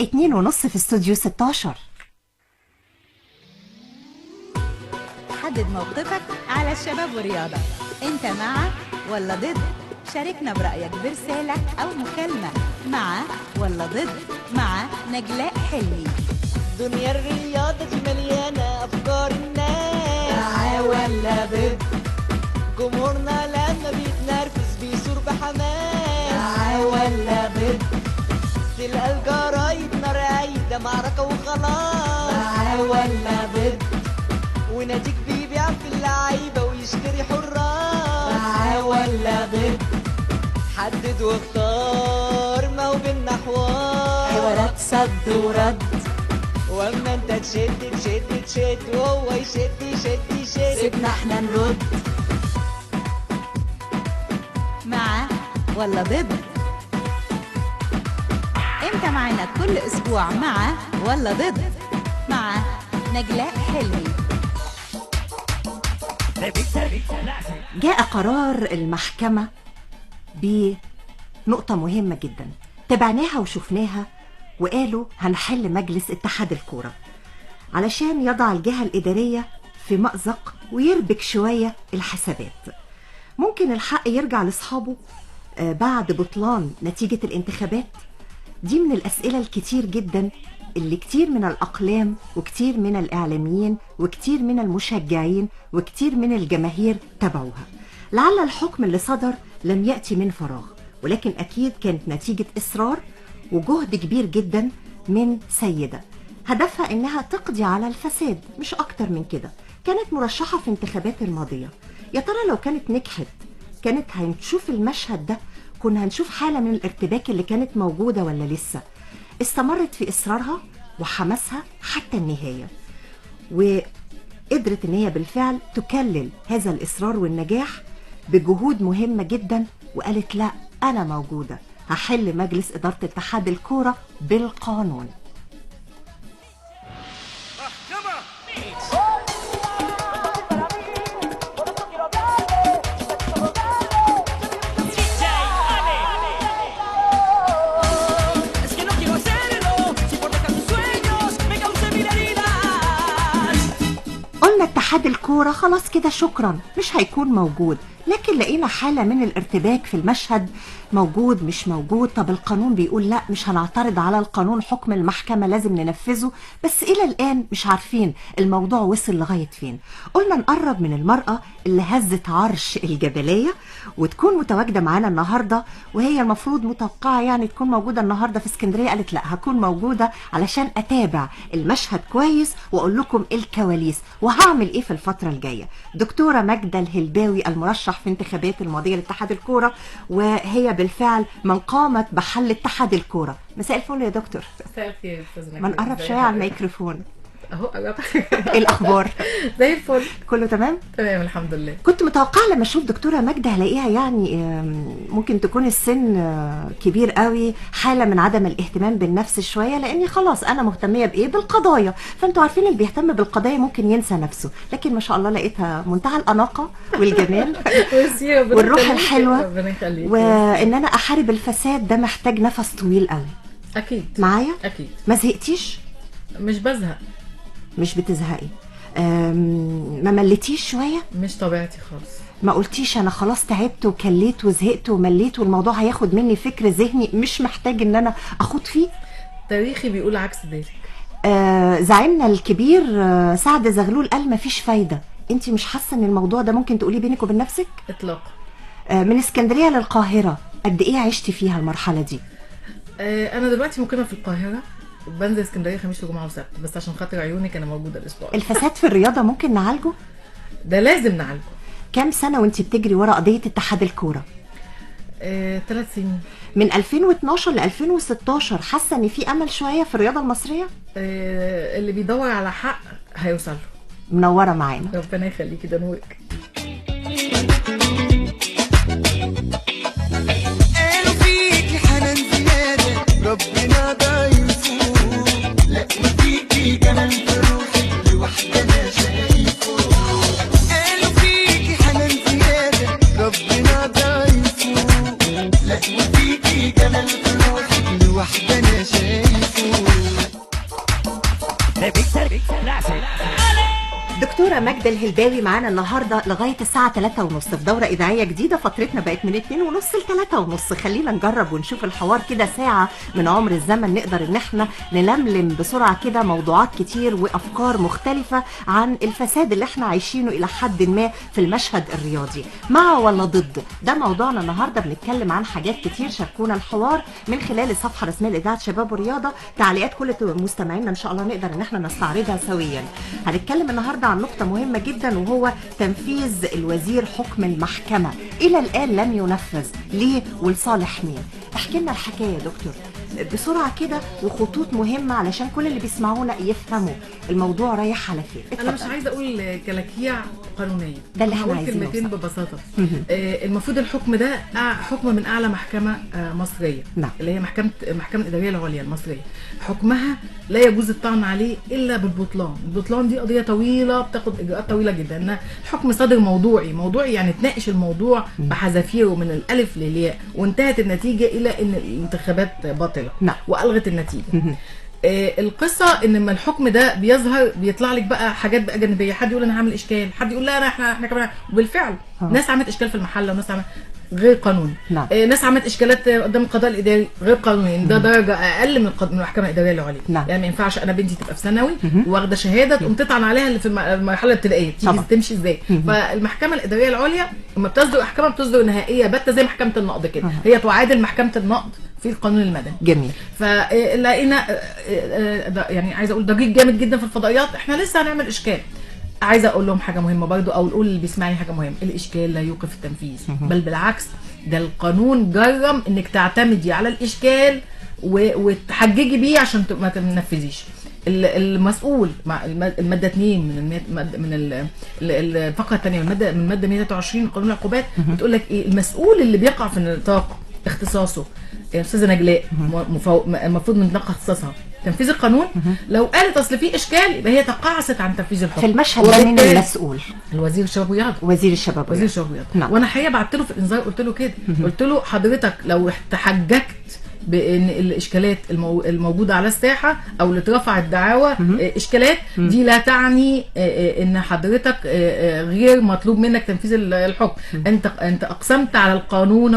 2:30 في استوديو 16. حدد موقفك على الشباب والرياضة. انت مع ولا ضد؟ شاركنا برأيك برسالة أو مكالمة. مع ولا ضد مع نجلاء حلمي. دنيا الرياضة مليانة أفكار الناس. مع ولا ضد؟ جمهورنا لما بيتنرفز بيثور بحماس. مع ولا ضد؟ تلقى الجرايد نار عايدة معركة وخلاص. مع ولا ضد؟ وناديك بيبيع في اللعيبة ويشتري حراس. مع ولا ضد؟ حدد واختار، ما هو بينا حوارات صد ورد. واما انت تشد وهو يشد سيبنا احنا نرد. مع ولا ضد؟ انت معنا كل اسبوع مع ولا ضد مع نجلاء حلمي. جاء قرار المحكمة بنقطة مهمة جدا تابعناها وشفناها، وقالوا هنحل مجلس اتحاد الكورة علشان يضع الجهة الإدارية في مأزق ويربك شوية الحسابات. ممكن الحق يرجع لأصحابه بعد بطلان نتيجة الانتخابات؟ دي من الأسئلة الكتير جدا اللي كتير من الأقلام وكتير من الإعلاميين وكتير من المشجعين وكتير من الجماهير تابعوها. لعل الحكم اللي صدر لم يأتي من فراغ، ولكن أكيد كانت نتيجة إصرار وجهد كبير جدا من سيدة هدفها إنها تقضي على الفساد، مش أكتر من كده. كانت مرشحة في انتخابات الماضية. يا ترى لو كانت نجحت كانت هنشوف المشهد ده؟ كنا هنشوف حالة من الارتباك اللي كانت موجودة ولا لسه؟ استمرت في إصرارها وحماسها حتى النهاية، وقدرت إن هي بالفعل تكلل هذا الإصرار والنجاح بجهود مهمة جدا، وقالت لا أنا موجودة، هحل مجلس إدارة اتحاد الكورة بالقانون. قلنا اتحاد الكورة خلاص كده شكرا مش هيكون موجود، لكن لقينا حالة من الارتباك في المشهد. موجود مش موجود، طب القانون بيقول لا مش هنعترض على القانون، حكم المحكمة لازم ننفذه، بس إلى الآن مش عارفين الموضوع وصل لغاية فين. قلنا نقرب من المرأة اللي هزت عرش الجبلية وتكون متواجدة معانا النهاردة، وهي المفروض متوقعة يعني تكون موجودة النهاردة في اسكندرية. قالت لا هكون موجودة علشان أتابع المشهد كويس وأقول لكم الكواليس وهعمل إيه في الفترة الجاية. دكتورة ماجدة الهلباوي المرشح في انتخابات الماضية لاتحاد الكورة، وهي بالفعل من قامت بحل اتحاد الكورة. مساء الفل يا دكتور. مساء الخير يا استاذ نجلاء. ما نقرب شوية على الميكروفون. اهو قربت. ايه الأخبار؟ زي الفل. كله تمام؟ تمام الحمد لله. كنت متوقعة لما اشوف دكتورة ماجدة هلاقيها يعني ممكن تكون السن كبير قوي، حالة من عدم الاهتمام بالنفس شوية، لاني خلاص انا مهتمية بايه؟ بالقضايا. فانتوا عارفين اللي بيهتم بالقضايا ممكن ينسى نفسه، لكن ما شاء الله لقيتها منتهى الأناقة والجمال والروح الحلوة. ربنا يخليك. وان انا احارب الفساد ده محتاج نفس طويل قوي. اكيد معايا؟ اكيد. ما زهقتيش؟ مش بزهق. مش بتزهقي؟ ما مليتيش شوية؟ مش طبيعتي خالص. ما قلتيش انا خلاص تعبت وكليت وزهقت ومليت والموضوع هياخد مني فكر ذهني مش محتاج ان انا اخوض فيه؟ تاريخي بيقول عكس ذلك. زعيمنا الكبير سعد زغلول قال مفيش فايدة. انت مش حاسة ان الموضوع ده ممكن تقوليه بينك وبين نفسك؟ اطلاقا. من اسكندرية للقاهرة قد ايه عشتي فيها المرحلة دي؟ انا دلوقتي مقيمة في القاهرة، بنزل اسكندرية خميس وجمعة وسبت، بس عشان خاطر عيونك انا موجودة الاسبوع. الفساد في الرياضة ممكن نعالجه؟ ده لازم نعالجه. كام سنة وانت بتجري ورا قضية اتحاد الكورة؟ 3 سنين. من 2012 ل 2016 حاسة ان في امل شوية في الرياضة المصرية؟ اللي بيدور على حق هيوصل له. منورة معانا. ربنا يخليكي، ده نورك. قالوا فيكي حنان زيادة ربنا ده يفوق، لا وفيكي كمان في روحك لوحدنا شايفه. قالوا فيكي حنان زيادة ربنا ده يفوق، لا وفيكي كمان في روحك لوحدنا شايفه. دكتورة ماجدة الهلباوي معانا النهاردة لغاية الساعة 3:30 في دورة إذاعية جديدة. فترتنا بقت من 2:30 ل 3:30. خلينا نجرب ونشوف الحوار كده ساعة من عمر الزمن، نقدر إن احنا نلملم بسرعة كده موضوعات كتير وأفكار مختلفة عن الفساد اللي احنا عايشينه إلى حد ما في المشهد الرياضي. مع ولا ضد؟ ده موضوعنا النهاردة. بنتكلم عن حاجات كتير. شاركونا الحوار من خلال الصفحة الرسمية لإذاعة شباب ورياضة. تعليقات كل مستمعينا إن شاء الله نقدر إن احنا نستعرضها سويا. هنتكلم النهاردة عن نقطة مهمة جدا، وهو تنفيذ الوزير حكم المحكمة. إلى الآن لم ينفذ. ليه ولصالح مين؟ احكي لنا الحكاية يا دكتور بسرعة كده، وخطوط مهمة علشان كل اللي بيسمعونا يفهموا الموضوع رايح على فين. انا مش عايزه اقول كلاكيع قانونيه، ده اللي احنا هقول عايزينه كلمتين نوصل. ببساطه. المفروض الحكم ده حكم من اعلى محكمه مصريه، نعم. اللي هي محكمه الاداريه العليا المصريه. حكمها لا يجوز الطعن عليه الا بالبطلان. البطلان دي قضيه طويله بتاخد اجراءات طويله جدا. ان الحكم صادر موضوعي يعني تناقش الموضوع بحذافيره من الالف للياء، وانتهت النتيجه الى ان الانتخابات باطله، نعم. والغت النتيجه. القصه ان لما الحكم ده بيظهر بيطلع لك بقى حاجات بقى جانبيه. حد يقول انا هعمل اشكال، حد يقول لا احنا كمان. وبالفعل ناس عملت اشكال في المحله، وناس عملت غير قانوني. نعم. ناس عملت اشكالات قدام القضاء الاداري غير قانوني. ده درجه اقل من المحكمه الاداريه العليا. نعم. يعني ما ينفعش انا بنتي تبقى في ثانوي واخده شهاده تقوم تطعن عليها اللي في المرحله الابتدائيه. تيجي تمشي ازاي؟ فالمحكمه الاداريه العليا لما بتصدر احكام بتصدر نهائيه باته زي محكمه النقض كده. هي تعادل محكمه النقض في القانون المدني. جميل. فلقينا يعني عايزه اقول ضجيج جامد جدا في الفضائيات. احنا لسه هنعمل اشكال. عايزه اقول لهم حاجه مهمه برضو، او نقول اللي بيسمعني حاجه مهمه. الاشكال لا يوقف التنفيذ، بل بالعكس ده القانون جرم انك تعتمدي على الاشكال وتحججي بيه عشان ما تنفذيش. المسؤول مع الماده 2 من الفقره الثانيه من الماده 123 قانون العقوبات بتقول لك ايه؟ المسؤول اللي بيقع في نطاق اختصاصه يا استاذه نجلاء، المفروض من نطاق اختصاصها تنفيذ القانون. لو قالت اصل في اشكال يبقى هي تقاعست عن تنفيذ الحكم. في المشهد ده مين المسؤول؟ الوزير الشباب والرياضه. وزير الشباب والرياضه. نعم. وانا حقيقه بعت له في الانذار قلت له كده، قلت له حضرتك لو تحججت بان الاشكالات الموجوده على الساحه او اللي اترفعت دعاوى اشكالات دي لا تعني ان حضرتك غير مطلوب منك تنفيذ الحكم. انت اقسمت على القانون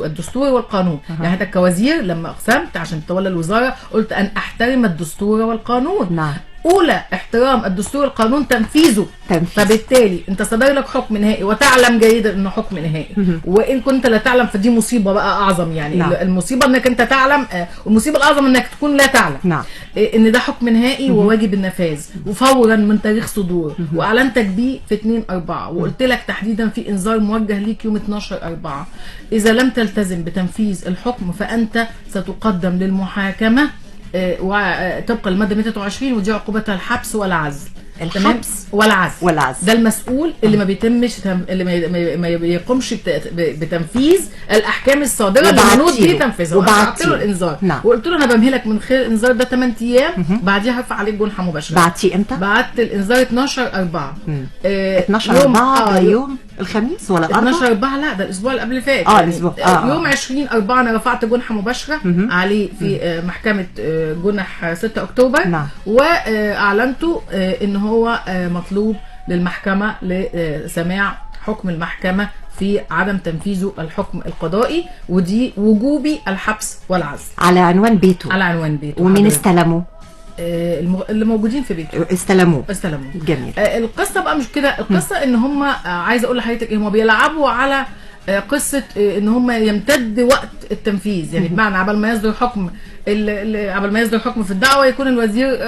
الدستور والقانون. يعني حضرتك كوزير لما اقسمت عشان تتولى الوزاره قلت ان احترم الدستور والقانون. نعم. اولى احترام الدستور والقانون تنفيذه. فبالتالي انت صدر لك حكم نهائي وتعلم جيدا انه حكم نهائي، وان كنت لا تعلم فدي مصيبه بقى اعظم. يعني نعم. المصيبه انك انت تعلم، والمصيبه الاعظم انك تكون لا تعلم. نعم. ان ده حكم نهائي وواجب النفاذ وفورا من تاريخ صدوره، واعلنتك بيه في 2/4، وقلت لك تحديدا في انذار موجه ليك يوم 12/4 اذا لم تلتزم بتنفيذ الحكم فانت ستقدم للمحاكمه وطبقا للماده 123، ودي عقوبتها الحبس والعزل. الحبس والعزل. ده المسؤول اللي ما بيتمش اللي ما يقومش بتنفيذ الاحكام الصادره اللي منوط بيه تنفيذها. وبعت له الانذار. نعم. وقلت له انا بمهلك من خلال الانذار ده 8 ايام، بعديها هرفع عليك جنحه مباشره. بعتيه امتى؟ بعت الانذار 12/4. 12/4 ده يوم الخميس ولا الاربعاء؟ 12/4 لا ده الاسبوع اللي قبل اللي فات. الاسبوع يوم 20/4 انا رفعت جنحه مباشره عليه في محكمه جنح 6 اكتوبر. نعم. واعلنته ان هو مطلوب للمحكمه لسماع حكم المحكمه في عدم تنفيذه الحكم القضائي، ودي وجوبي الحبس والعزل على عنوان بيته. ومين استلموا؟ اللي موجودين في بيته استلموه. جميل. القصه بقى مش كده. القصه ان هم عايزه اقول لحضرتك هم بيلعبوا على قصه ان هم يمتد وقت التنفيذ. يعني بمعنى عبال ما يصدر حكم في الدعوه يكون الوزير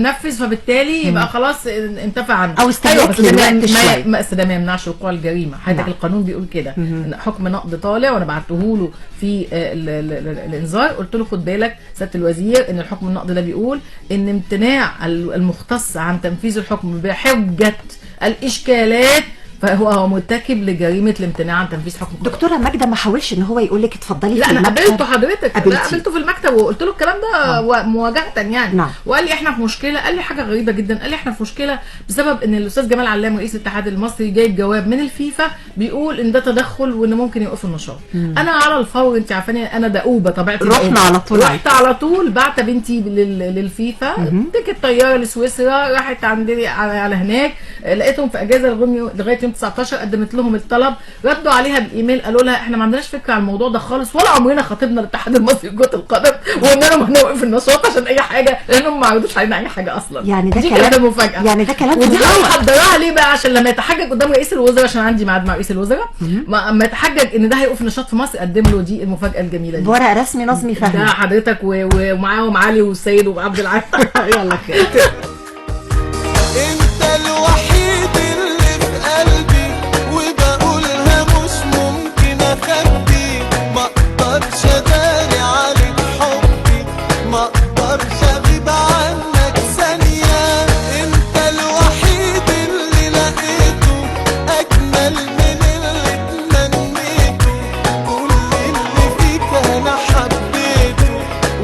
نفذ، فبالتالي يبقى خلاص انتفى عنه او استهلك للوقت شويه. بس ده ما يمنعش وقوع الجريمه. حضرتك القانون بيقول كده ان حكم نقض طالع، وانا بعته له في الانذار قلت له خد بالك سياده الوزير ان الحكم النقض ده بيقول ان امتناع المختص عن تنفيذ الحكم بحجه الاشكالات فهو مرتكب لجريمه الامتناع عن تنفيذ حكم القضاء. دكتوره ماجده ما حاولش ان هو يقول لك اتفضلي لا في انا المكتب؟ قابلته حضرتك، قابلتيه. لا قابلته في المكتب وقلت له الكلام ده مواجهه يعني. نعم. وقال لي احنا في مشكله، قال لي حاجه غريبه جدا، قال لي احنا في مشكله بسبب ان الاستاذ جمال علام رئيس الاتحاد المصري جايب جواب من الفيفا بيقول ان ده تدخل وان ممكن يوقفوا النشاط. انا على الفور، انت عارفاني انا دؤوبه طبيعتي، رحنا على طول، رحت على طول بعت بنتي للفيفا، تيكت طياره لسويسرا، راحت عندي على هناك، لقيتهم في اجازه لغايه يوم 19، قدمت لهم الطلب، ردوا عليها بالايميل قالوا لها احنا ما عندناش فكره عن الموضوع ده خالص، ولا عمرنا خاطبنا الاتحاد المصري لكره القدم وقلنا لهم هنوقف النشاط عشان اي حاجه، لانهم ما عرضوش علينا اي حاجه اصلا. يعني ده دي كلام كانت مفاجاه، يعني ده كلام ودي مزور. محضراها ليه بقى؟ عشان لما يتحجج قدام رئيس الوزراء، عشان عندي ميعاد مع رئيس الوزراء، اما يتحجج ان ده هيوقف النشاط في مصر، قدم له دي المفاجاه الجميله دي بورق رسمي نظمي ده فهمي. حضرتك ومعاهم علي والسيد وعبد العال. يلا خير. انت الوحيد اللي في قلبي وبقولها مش ممكن اخبي، ما اقدرش اداري عليك حبي، ما اقدرش اغيب عنك ثانية، انت الوحيد اللي لقيته اجمل من اللي اتمنيته، كل اللي فيك انا حبيته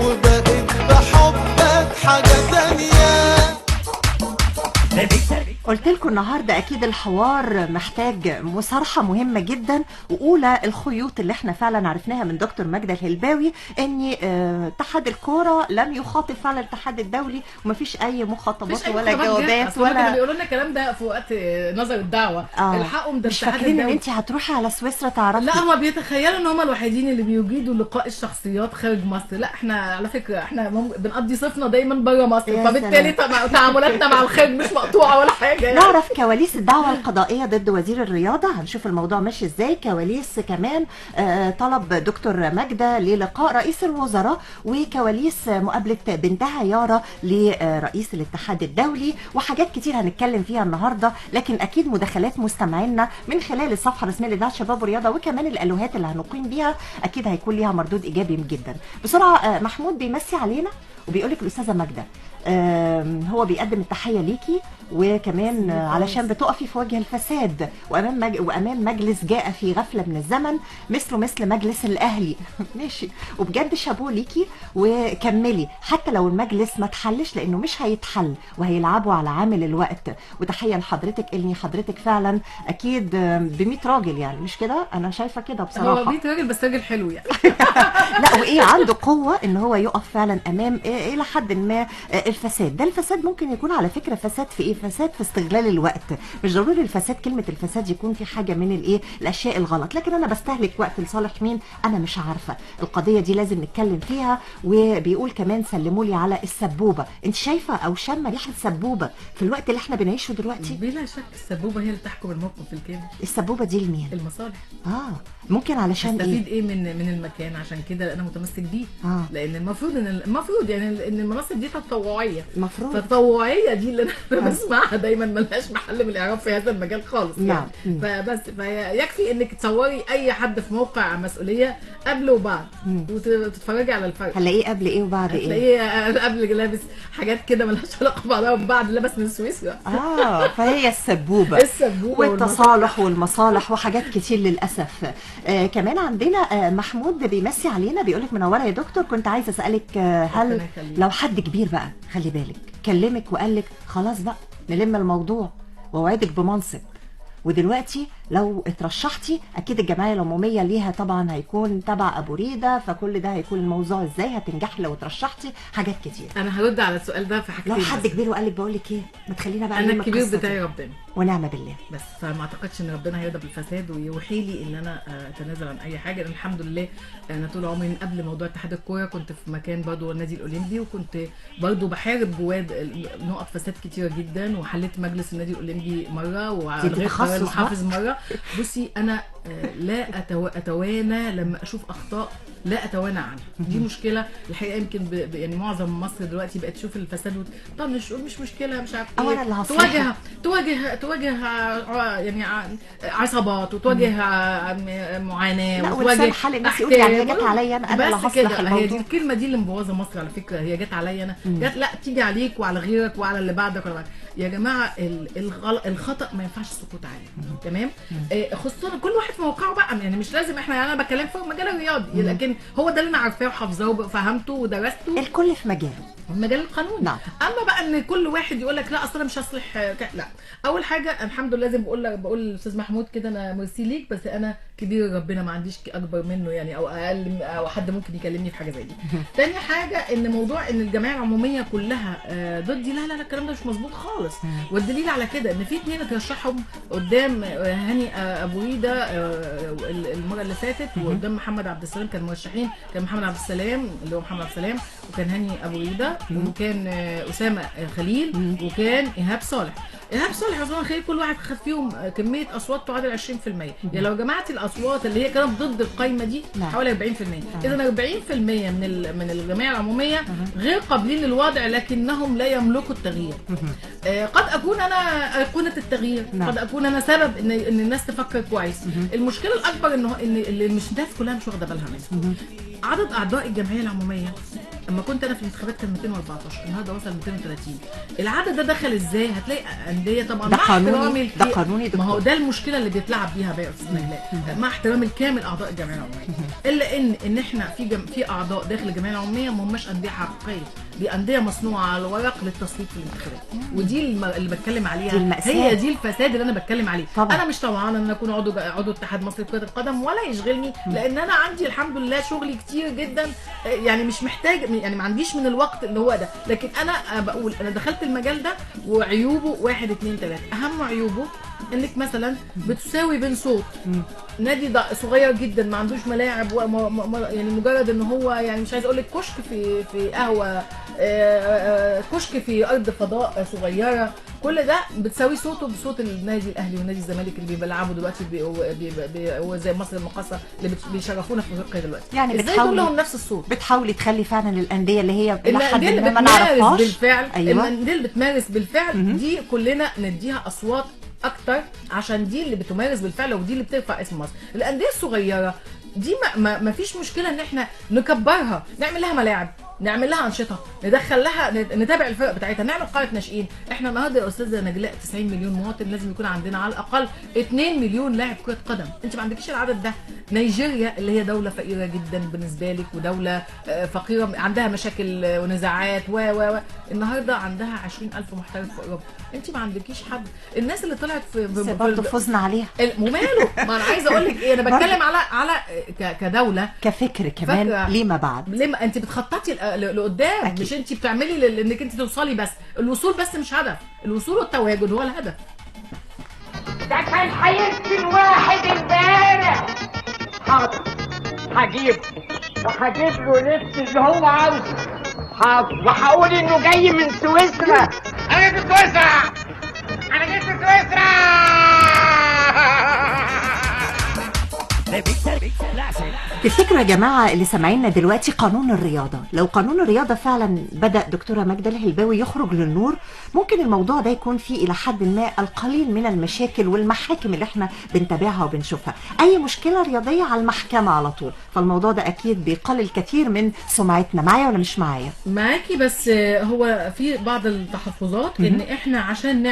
وبقيت بحبك حاجة تانية. قلت لكم النهارده اكيد الحوار محتاج مصارحه مهمه جدا، واولى الخيوط اللي احنا فعلا عرفناها من دكتور ماجده الهلباوي ان اتحاد الكوره لم يخاطب فعلا الاتحاد الدولي، ومفيش اي مخاطبات ولا جوابات ولا ولا بيقولوا لنا الكلام ده في وقت نظر الدعوه. الحقهم ده مش الاتحاد فاكرين ان الدولي. انت هتروحي على سويسرا تعرفي. لا هم بيتخيلوا ان هم الوحيدين اللي بيجيدوا لقاء الشخصيات خارج مصر، لا احنا على فكره احنا بنقضي صيفنا دايما بره مصر، يا فبالتالي تعاملاتنا مع الخارج مش مقطوعه ولا حاجه يعني. نعرف كواليس الدعوة القضائية ضد وزير الرياضة، هنشوف الموضوع ماشي ازاي. كواليس كمان طلب دكتور ماجدة للقاء رئيس الوزراء، وكواليس مقابلة بنتها يارا لرئيس الاتحاد الدولي، وحاجات كتير هنتكلم فيها النهاردة، لكن اكيد مداخلات مستمعينا من خلال الصفحة الرسمية لإذاعة شباب ورياضة، وكمان الالوهات اللي هنقيم بيها اكيد هيكون ليها مردود ايجابي جدا. بسرعة محمود بيمسي علينا وبيقولك الأستاذة ماجدة هو بيقدم التحية ليكي، وكمان علشان بتقفي في وجه الفساد وأمام مجلس جاء في غفلة من الزمن مثل مجلس الأهلي. ماشي، وبجد شابوه ليكي وكملي حتى لو المجلس ما اتحلش، لأنه مش هيتحل وهيلعبوا على عامل الوقت. وتحية لحضرتك، إني حضرتك فعلا أكيد ب100 راجل، يعني مش كده؟ أنا شايفة كده بصراحة. هو 100 راجل بس راجل حلو يعني. لا وإيه، عنده قوة إن هو يقف فعلا أمام إلى حد ما الفساد. ده الفساد ممكن يكون على فكرة فساد في ايه؟ فساد في استغلال الوقت. مش ضروري الفساد كلمة الفساد يكون في حاجة من الايه الاشياء الغلط، لكن انا بستهلك وقت لصالح مين؟ انا مش عارفة. القضية دي لازم نتكلم فيها. وبيقول كمان سلموا لي على السبوبة. انت شايفة او شامة ريحة سبوبة في الوقت اللي احنا بنعيشه دلوقتي؟ بلا شك السبوبة هي اللي تحكم الموقف بالكامل. السبوبة دي لمين؟ المصالح. ممكن علشان استفيد ايه من المكان، عشان كده انا متمسك بيه. لان المفروض يعني ان المناصب دي تطوعيه، فالتطوعيه دي اللي انا بسمعها دايما ملهاش محل من الاعراب في هذا المجال خالص. نعم. فبس فيكفي انك تصوري اي حد في موقع مسؤوليه قبل وبعد وتتفرجي على الفرق. هنلاقيه قبل ايه وبعد ايه؟ هتلاقيه قبل لابس حاجات كده ملهاش علاقه ببعضها، وبعد لابس من سويسرا. فهي السبوبه والتصالح والمصالح وحاجات كتير للاسف. كمان عندنا محمود بيمسي علينا، بيقولك منوره يا دكتور، كنت عايزه اسالك هل لو حد كبير بقى خلي بالك كلمك وقالك خلاص بقى نلم الموضوع ووعدك بمنصب، ودلوقتي لو اترشحتي اكيد الجمعيه العموميه ليها طبعا هيكون تبع ابو ريده، فكل ده هيكون الموضوع ازاي هتنجحي لو اترشحتي؟ حاجات كتير. انا هرد على السؤال ده في حاجتين. لو حد كبير وقال لك بقول لك ايه، ما تخلينا بقى انا الكبير بتاعي ربنا ونعم بالله، بس فما اعتقدش ان ربنا هيرضى بالفساد ويوحي لي ان انا اتنازل عن اي حاجه. لان الحمد لله انا طول عمري من قبل موضوع اتحاد الكوره كنت في مكان برضه النادي الاولمبي، وكنت برضه بحارب جواه نقط فساد كتيره جدا، وحليت مجلس النادي الاولمبي مره، والغيت قرار المحافظ مره. بصي انا لا اتوانى لما اشوف اخطاء لا اتوانى عنها. دي مشكله الحقيقه. يمكن يعني معظم مصر دلوقتي بقت تشوف الفساد طب مش مشكله مش عارف أو أنا اللي هصلحها. تواجه يعني عصابات، وتواجه معاناه، لا، وتواجه ولسان حال الناس يقول يعني هي جت عليا انا اللي بس هصلح كده. الموضوع. هي دي الكلمه دي اللي مبوظه مصر على فكره، هي جت عليا انا، جت لا تيجي عليك وعلى غيرك وعلى اللي بعدك ولا بعدك. يا جماعه الخطا ما ينفعش السكوت عليه. تمام. خصوصا كل واحد في موقعه بقى، يعني مش لازم احنا، يعني انا بتكلم في المجال الرياضي لكن هو ده اللي انا عارفاه وحافظاه وفهمته ودرسته، الكل في مجاله، المجال القانوني. نعم. اما بقى ان كل واحد يقول لك لا اصل انا مش هصلح لا. اول حاجه الحمد لله زي ما بقول للاستاذ محمود كده، انا ميرسي ليك، بس انا كبير ربنا ما عنديش اكبر منه يعني، او اقل او حد ممكن يكلمني في حاجه زي دي. تاني حاجه ان موضوع ان الجمعيه العموميه كلها ضدي، لا الكلام ده مش مظبوط خالص. والدليل على كده ان في 2 اترشحهم قدام هاني ابو ريده المره اللي فاتت، وقدام محمد عبد السلام. كان مرشحين، كان محمد عبد السلام اللي هو محمد عبد السلام، وكان هاني ابو ريده، وكان اسامه خليل، وكان ايهاب صالح. ايهاب صالح واسامه خليل كل واحد خد فيهم كميه اصوات تعادل 20%. يعني لو جمعت الاصوات اللي هي كانت ضد القايمه دي حوالي 40%. اذا 40% من الجمعيه العموميه غير قابلين للوضع، لكنهم لا يملكوا التغيير. قد اكون انا ايقونه التغيير، قد اكون انا سبب ان الناس تفكر كويس. المشكله الاكبر ان اللي مش الناس كلها مش واخده بالها منه. عدد اعضاء الجمعيه العموميه لما كنت انا في الانتخابات كان 214، النهارده وصل 230. العدد ده دخل ازاي؟ هتلاقي انديه طبعا ده مع قانوني، ده قانوني. ما هو ده المشكله اللي بيتلعب بيها بقى يا استاذ نجلاء، مع احترامي الكامل اعضاء الجمعيه العموميه، الا ان احنا في اعضاء داخل الجمعيه العموميه ما هماش انديه حقيقيه، دي انديه مصنوعه على الورق للتصويت في الانتخابات. ودي اللي بتكلم عليها، هي دي الفساد اللي انا بتكلم عليه. طبعا. انا مش طبعا ان انا اكون عضو اتحاد مصر لكره القدم ولا يشغلني، لان انا عندي الحمد لله شغلي كتير جدا، يعني مش محتاج، يعني ما عنديش من الوقت اللي هو ده. لكن انا بقول انا دخلت المجال ده وعيوبه 1 2 3. اهم عيوبه انك مثلا بتساوي بين صوت نادي صغير جدا ما عندوش ملاعب، يعني مجرد ان هو يعني مش عايز اقول لك كشك في قهوه، كشك في ارض فضاء صغيره، كل ده بتساوي صوته بصوت النادي الاهلي ونادي الزمالك اللي بيلعبوا دلوقتي زي مصر المقاصه اللي بيشرفونا في افريقيا دلوقتي. يعني ازاي دول لهم نفس الصوت؟ بتحاولي تخلي فعلا الانديه اللي هي الانديه اللي ما نعرفهاش بالفعل، أيوة. الانديه اللي بتمارس بالفعل دي كلنا نديها اصوات اكتر، عشان دي اللي بتمارس بالفعل ودي اللي بترفع اسم مصر. الانديه الصغيره دي ما فيش مشكله ان احنا نكبرها، نعمل لها ملاعب، نعمل لها انشطه، ندخل لها، نتابع الفرق بتاعتها، نعمل قاعده ناشئين. احنا النهارده يا استاذه نجلاء 90 مليون مواطن، لازم يكون عندنا على الاقل 2 مليون لاعب كره قدم. انت ما عندكيش العدد ده. نيجيريا اللي هي دوله فقيره جدا بالنسبه لك، ودوله فقيره عندها مشاكل ونزاعات النهارده عندها 20,000 محترف في اوروبا. انت ما عندكيش حد. الناس اللي طلعت في برضه فزنا عليها وماله. ما انا عايزه اقول لك ايه، انا بتكلم على كدوله، كفكر كمان ليه ما بعد. ليه انت بتخططي لقدام، أكيد. مش انت بتعملي انك انت توصلي بس. الوصول بس مش هدف، الوصول والتواجد هو الهدف. ده كان هيقتل واحد امبارح. حاضر هجيب له لبس اللي هو عاوزه. حاضر وهقول انه جاي من سويسرا. انا جيت سويسرا. تفتكروا يا جماعة اللي سامعيننا دلوقتي قانون الرياضة، لو قانون الرياضة فعلا بدأ دكتورة ماجدة الهلباوي يخرج للنور، ممكن الموضوع ده يكون فيه إلى حد ما القليل من المشاكل والمحاكم اللي احنا بنتابعها وبنشوفها. أي مشكلة رياضية على المحكمة على طول، فالموضوع ده أكيد بيقلل كثير من سمعتنا. معايا ولا مش معايا؟ معاكي، بس هو في بعض التحفظات ان احنا عشان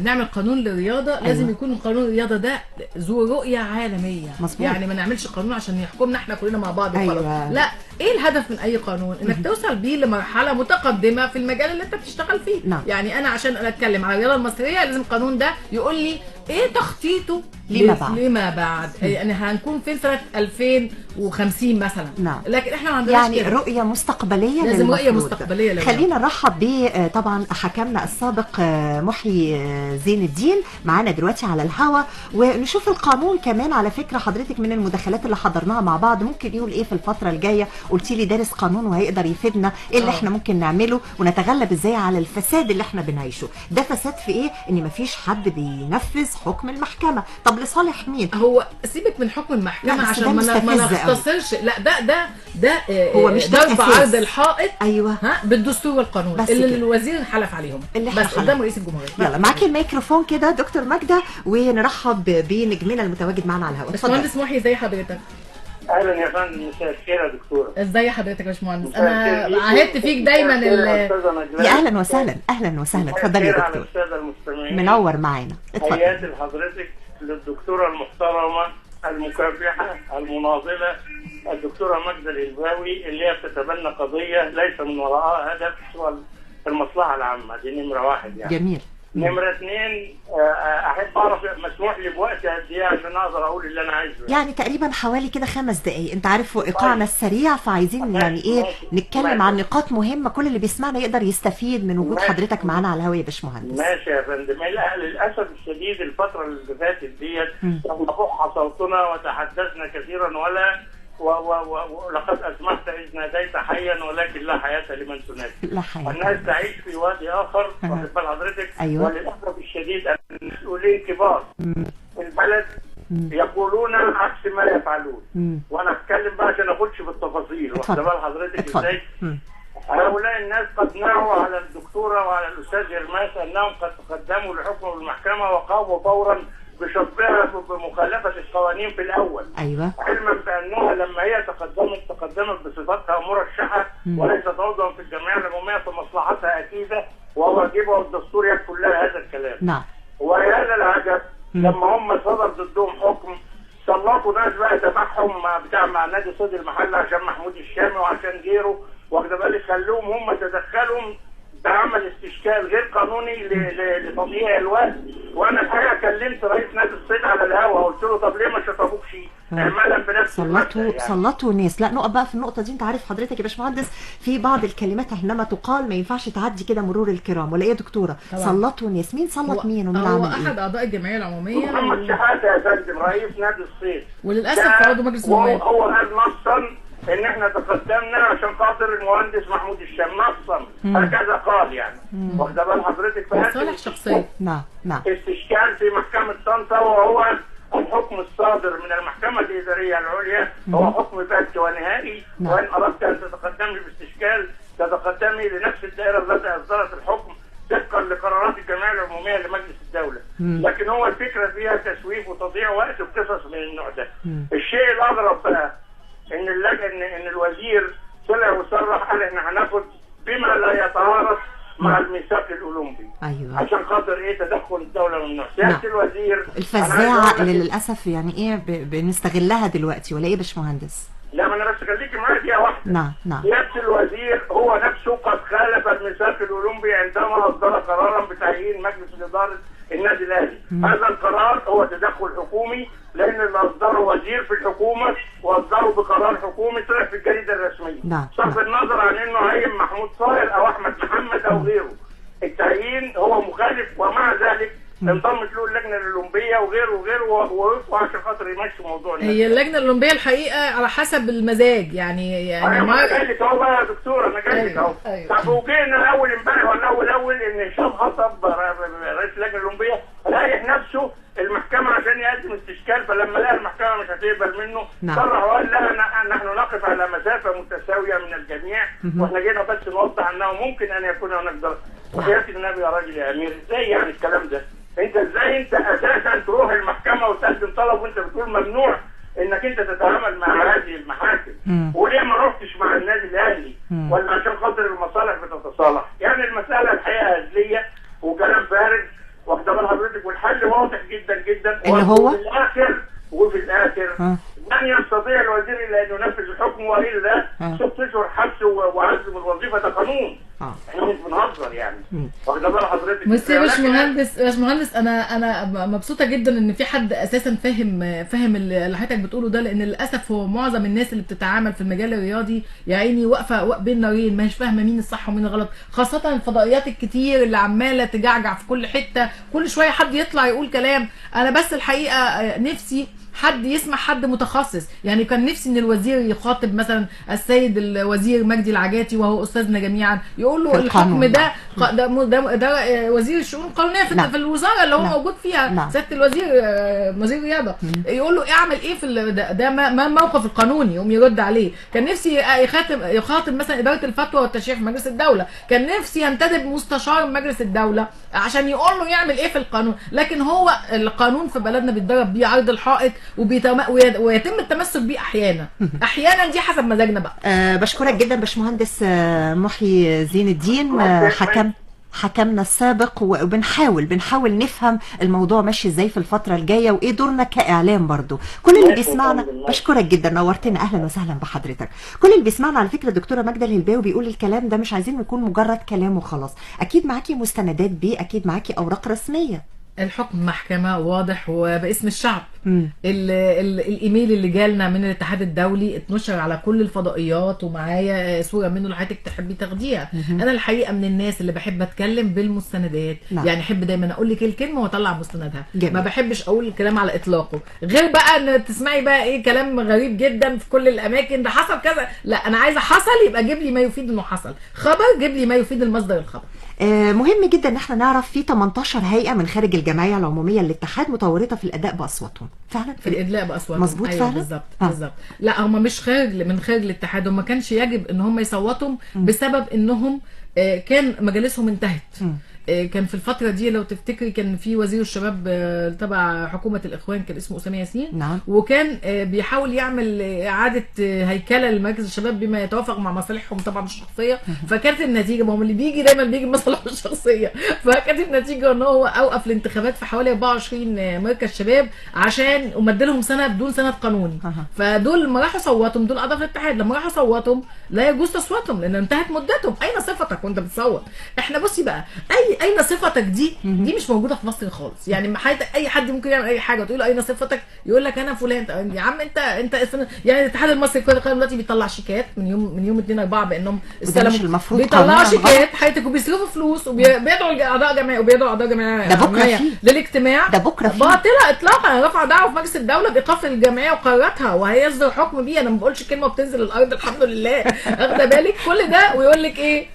نعمل قانون للرياضة لازم يكون قانون الرياضة ده ذو رؤية عالمية. مظبوط. يعني ما نعملش قانون عشان يحكمنا احنا كلنا مع بعض وخلاص. أيوة. لا، ايه الهدف من اي قانون؟ انك توصل بيه لمرحله متقدمه في المجال اللي انت بتشتغل فيه. نعم. يعني انا عشان اتكلم على الرياضه المصريه لازم القانون ده يقول لي ايه تخطيطه لما بعد. يعني هنكون فين سنه 2050 مثلا. نعم. لكن احنا ما عندناش يعني كده. رؤيه مستقبليه لازم رؤيه للمفروض. مستقبليه. خلينا نرحب ب طبعا حكمنا السابق محي زين الدين معانا دلوقتي على الهوا، ونشوف القانون كمان. على فكره حضرتك من المداخلات اللي حضرناها مع بعض ممكن يقول ايه في الفتره الجايه، قلتي لي دارس قانون وهيقدر يفيدنا ايه اللي احنا ممكن نعمله ونتغلب ازاي على الفساد اللي احنا بنعيشه. ده فساد في ايه؟ ان مفيش حد بينفذ حكم المحكمه. طب لصالح مين؟ هو سيبك من حكم لا، المحكمه بس عشان ده ما مستفز نختصرش. لا ده هو مش ده ضرب الأساس. عرض الحائط ايوه ها بالدستور والقانون بس اللي كده. الوزير حلف عليهم اللي بس إحنا قدام حلف. رئيس الجمهوريه. يلا معاكي الميكروفون كده دكتور ماجدة، ونرحب بنجمنا المتواجد معنا على الهواء. اتفضل. باشمهندس محي، ازي حضرتك؟ اهلا يا فندم، مساء الخير يا دكتوره. ازي حضرتك يا باشمهندس؟ مساء انا الخير ليكم. عهدت فيك دايما مساء الخير يا أستاذة نجلاء. يا اهلا وسهلا، اهلا وسهلا، اتفضلي يا مساء الخير على دكتور. الساده المستمعين. منور معانا، اتفضل. حياتي لحضرتك، للدكتوره المحترمه المكافحه المناضله الدكتوره ماجدة الإلباوي، اللي هي بتتبنى قضيه ليس من وراءها هدف سوى المصلحه العامه. دي نمره واحد يعني. جميل. نمره اثنين، احب اعرف مسموح لي بوقت قد ايه عشان اقدر اقول اللي انا عايزه. يعني تقريبا حوالي كده 5 دقايق، انت عارف ايقاعنا السريع، فعايزين يعني ايه ماشي. نتكلم عن نقاط مهمه كل اللي بيسمعنا يقدر يستفيد من وجود ماشي. حضرتك معانا على الهواء يا باشمهندس. ماشي يا فندم. للاسف الشديد الفتره اللي فاتت ديت رفع صوتنا وتحدثنا كثيرا ولقد اسمعت اذ ناديت حيا ولكن لا حياه لمن تنادي. لا حياة. والناس تعيش في وادي اخر، واخد بال حضرتك؟ أيوة. وللاسف الشديد المسؤولين كبار في البلد يقولون عكس ما يفعلون. وانا اتكلم بقى عشان اخدش في التفاصيل، واخد اتفضل. بال حضرتك اتفضل. ازاي؟ هؤلاء الناس قد نهوا على الدكتورة وعلى الأستاذ هرماس أنهم قد تقدموا لحكم المحكمة وقاموا فورا بشطبها بمخالفة القوانين في الأول. ايوه. علما بأنها لما هي تقدمت بصفتها مرشحة وليست عضوا في الجمعية العمومية، فمصلحتها أكيدة وواجبها والدستور يكفل لها هذا الكلام. نعم. وهذا العجب لما هم صدر ضدهم حكم سلطوا ناس بقى تبعهم مع نادي صيد المحله عشان محمود الشامي وعشان غيره، واخد بالك، خلوهم هم تدخلوا بعمل استشكال غير قانوني لتضييع الوقت. وانا الحقيقه كلمت رئيس نادي الصيد على الهوا قلت له طب ليه ما شطبوكش اعمالا بنفس سلطوا ناس. لا نقف بقى في النقطه دي. انت عارف حضرتك يا باشمهندس في بعض الكلمات عندما تقال ما ينفعش تعدي كده مرور الكرام، ولا ايه يا دكتوره؟ سلطوا ناس. مين سلط مين ومين عمل ايه؟ هو احد اعضاء الجمعيه العموميه محمد شحاته يا فندم رئيس نادي الصيد، وللاسف عضو مجلس النواب. هو قال نصا ان احنا تقدمنا عشان خاطر المهندس محمود الشام، نصا هكذا قال يعني، واخد بال حضرتك؟ صالح شخصيا. نعم. استشكال في محكمة طنطا، وهو الحكم الصادر من المحكمة الإدارية العليا هو حكم بات ونهائي. وإن أردت أن تتقدمي باستشكال تتقدمي لنفس الدائرة التي أصدرت الحكم طبقا لقرارات الجمعية العمومية لمجلس الدولة. لكن هو الفكرة فيها تسويف وتضييع وقت وقصص من النوع ده. الشيء الأغرب بقى إن الوزير طلع وصرح قال إحنا هناخد بما لا يتعارض مع الميثاق الاولمبي. ايوه. عشان خاطر ايه؟ تدخل الدوله ممنوع. سياده الوزير الفزاعه اللي للاسف يعني ايه بنستغلها دلوقتي، ولا ايه يا باشمهندس؟ لا، ما انا بس خليكي معايا دقيقه واحده. نعم. سياده الوزير هو نفسه قد خالف الميثاق الاولمبي عندما اصدر قرارا بتعيين مجلس اداره النادي الاهلي. هذا القرار هو تدخل حكومي، لان اللي اصدره وزير في الحكومه واصدره بقرار حكومي طلع في الجريده الرسميه. بصرف النظر عن انه هيم محمود صاير او احمد محمد او غيره، التعيين هو مخالف، ومع ذلك انضمت له اللجنه الاولمبيه وغيره ووقفوا عشان خاطر يمشوا موضوع النادي. هي اللجنه الاولمبيه الحقيقه على حسب المزاج يعني انا جاي لك اهو بقى يا دكتور، انا جاي لك اهو. طب وجينا اول امبارح ولا اول ان هشام حطب رئيس اللجنه الاولمبيه رايح نفسه المحكمه عشان يقدم استشكال، فلما لقى المحكمه مش هتقبل منه صرح وقال لا نحن نقف على مسافه متساويه من الجميع، واحنا جينا بس نوضح انه ممكن ان يكون هناك ضرر. وحياه النبي يا راجل يا امير، ازاي يعني الكلام ده؟ انت ازاي انت اساسا تروح المحكمه وتقدم طلب وانت بتقول ممنوع انك انت تتعامل مع هذه المحاكم؟ وليه ما رحتش مع النادي الاهلي؟ ولا عشان خاطر المصالح بتتصالح؟ يعني المساله الحقيقه هزليه وكلام فارغ، واخد بال حضرتك؟ والحل واضح جدا جدا، اللي هو وفي الاخر لن يستطيع الوزير الا ان ينفذ الحكم، والا 6 اشهر حبس وعزل من الوظيفه. ده قانون، احنا مش بنهزر يعني، واخد بال حضرتك؟ بس يا باشمهندس انا مبسوطه جدا ان في حد اساسا فاهم اللي حضرتك بتقوله ده، لان للاسف هو معظم الناس اللي بتتعامل في المجال الرياضي يا عيني واقفه بين نارين، مش فاهمه مين الصح ومين الغلط، خاصه الفضائيات الكتير اللي عماله تجعجع في كل حته، كل شويه حد يطلع يقول كلام. انا بس الحقيقه نفسي حد يسمع حد متخصص. يعني كان نفسي ان الوزير يخاطب مثلا السيد الوزير مجدي العجاتي وهو استاذنا جميعا، يقول له الحكم ده وزير الشؤون القانونيه في الوزاره اللي هو موجود فيها سياده الوزير وزير الرياضه، يقول له اعمل ايه في ده ما الموقف القانوني، يقوم يرد عليه. كان نفسي يخاطب مثلا اداره الفتوى والتشريع في مجلس الدوله، كان نفسي ينتدب مستشار مجلس الدوله عشان يقول له يعمل ايه في القانون. لكن هو القانون في بلدنا بيتضرب بيه عرض الحائط ويتم التمسك بيه احيانا دي حسب مزاجنا بقى. بشكرك جدا باشمهندس محي زين الدين، حكمنا السابق، وبنحاول نفهم الموضوع ماشي ازاي في الفترة الجاية وايه دورنا كاعلام برضو. كل اللي بيسمعنا بشكرك جدا، نورتنا، اهلا وسهلا بحضرتك. كل اللي بيسمعنا على فكرة دكتورة ماجدة الهلباوي بيقول الكلام ده مش عايزين يكون مجرد كلام وخلاص، اكيد معاكي مستندات بيه، اكيد معاكي اوراق رسمية. الحكم محكمة واضح وباسم الشعب. الايميل اللي جالنا من الاتحاد الدولي اتنشر على كل الفضائيات، ومعايا صورة منه لو حضرتك تحبي تاخديها. انا الحقيقة من الناس اللي بحب اتكلم بالمستندات. يعني احب دايما اقول لك الكلمة واطلع مستندها. ما بحبش اقول الكلام على اطلاقه، غير بقى ان تسمعي بقى ايه كلام غريب جدا في كل الاماكن، ده حصل كذا. لا، انا عايزة حصل يبقى جيب لي ما يفيد انه حصل، خبر جيب لي ما يفيد المصدر الخبر. مهم جدا ان احنا نعرف في 18 هيئة من خارج الجمعية العمومية للاتحاد متورطة في الاداء باصواتهم، فعلا في الادلاء باصواتهم. مظبوط. أيوة فعلا بالظبط. لا، هم مش من خارج الاتحاد، هم ما كانش يجب ان هم يصوتوا بسبب انهم كان مجالسهم انتهت. كان في الفترة دي لو تفتكري كان في وزير الشباب تبع حكومة الإخوان كان اسمه أسامة ياسين. نعم. وكان بيحاول يعمل إعادة هيكلة لمراكز الشباب بما يتوافق مع مصالحهم طبعا الشخصية. فكانت النتيجة، ما هو اللي بيجي دايما بيجي بمصالحه الشخصية، فكانت النتيجة ان هو أوقف الانتخابات في حوالي 24 مركز شباب عشان ومدلهم سنة بدون سند قانوني. فدول لما راحوا صوتهم، دول أعضاء في الاتحاد، لما راحوا صوتهم لا يجوز تصويتهم لأن انتهت مدتهم. أين صفتك وأنت بتصوت؟ احنا بصي بقى، اين صفتك دي مش موجوده في مصر خالص. يعني اي حد ممكن يعمل اي حاجه وتقول له اين صفتك، يقول لك انا فلان. يا عم انت يعني الاتحاد المصري لكره القدم دلوقتي بيطلع شيكات من يوم 2/4 بانهم استلموا، بيطلعوا شيكات حياتك وبيصرفوا فلوس وبيدعوا اعضاء جمعيه ده بكره للاجتماع. ده بكره باطله اطلاقا. رفع دعوه في مجلس الدوله بايقاف الجمعيه وقراراتها وهيصدر حكم بيها. انا ما بقولش كلمه بتنزل الارض الحمد لله، واخده بالك كل ده. ويقول لك ايه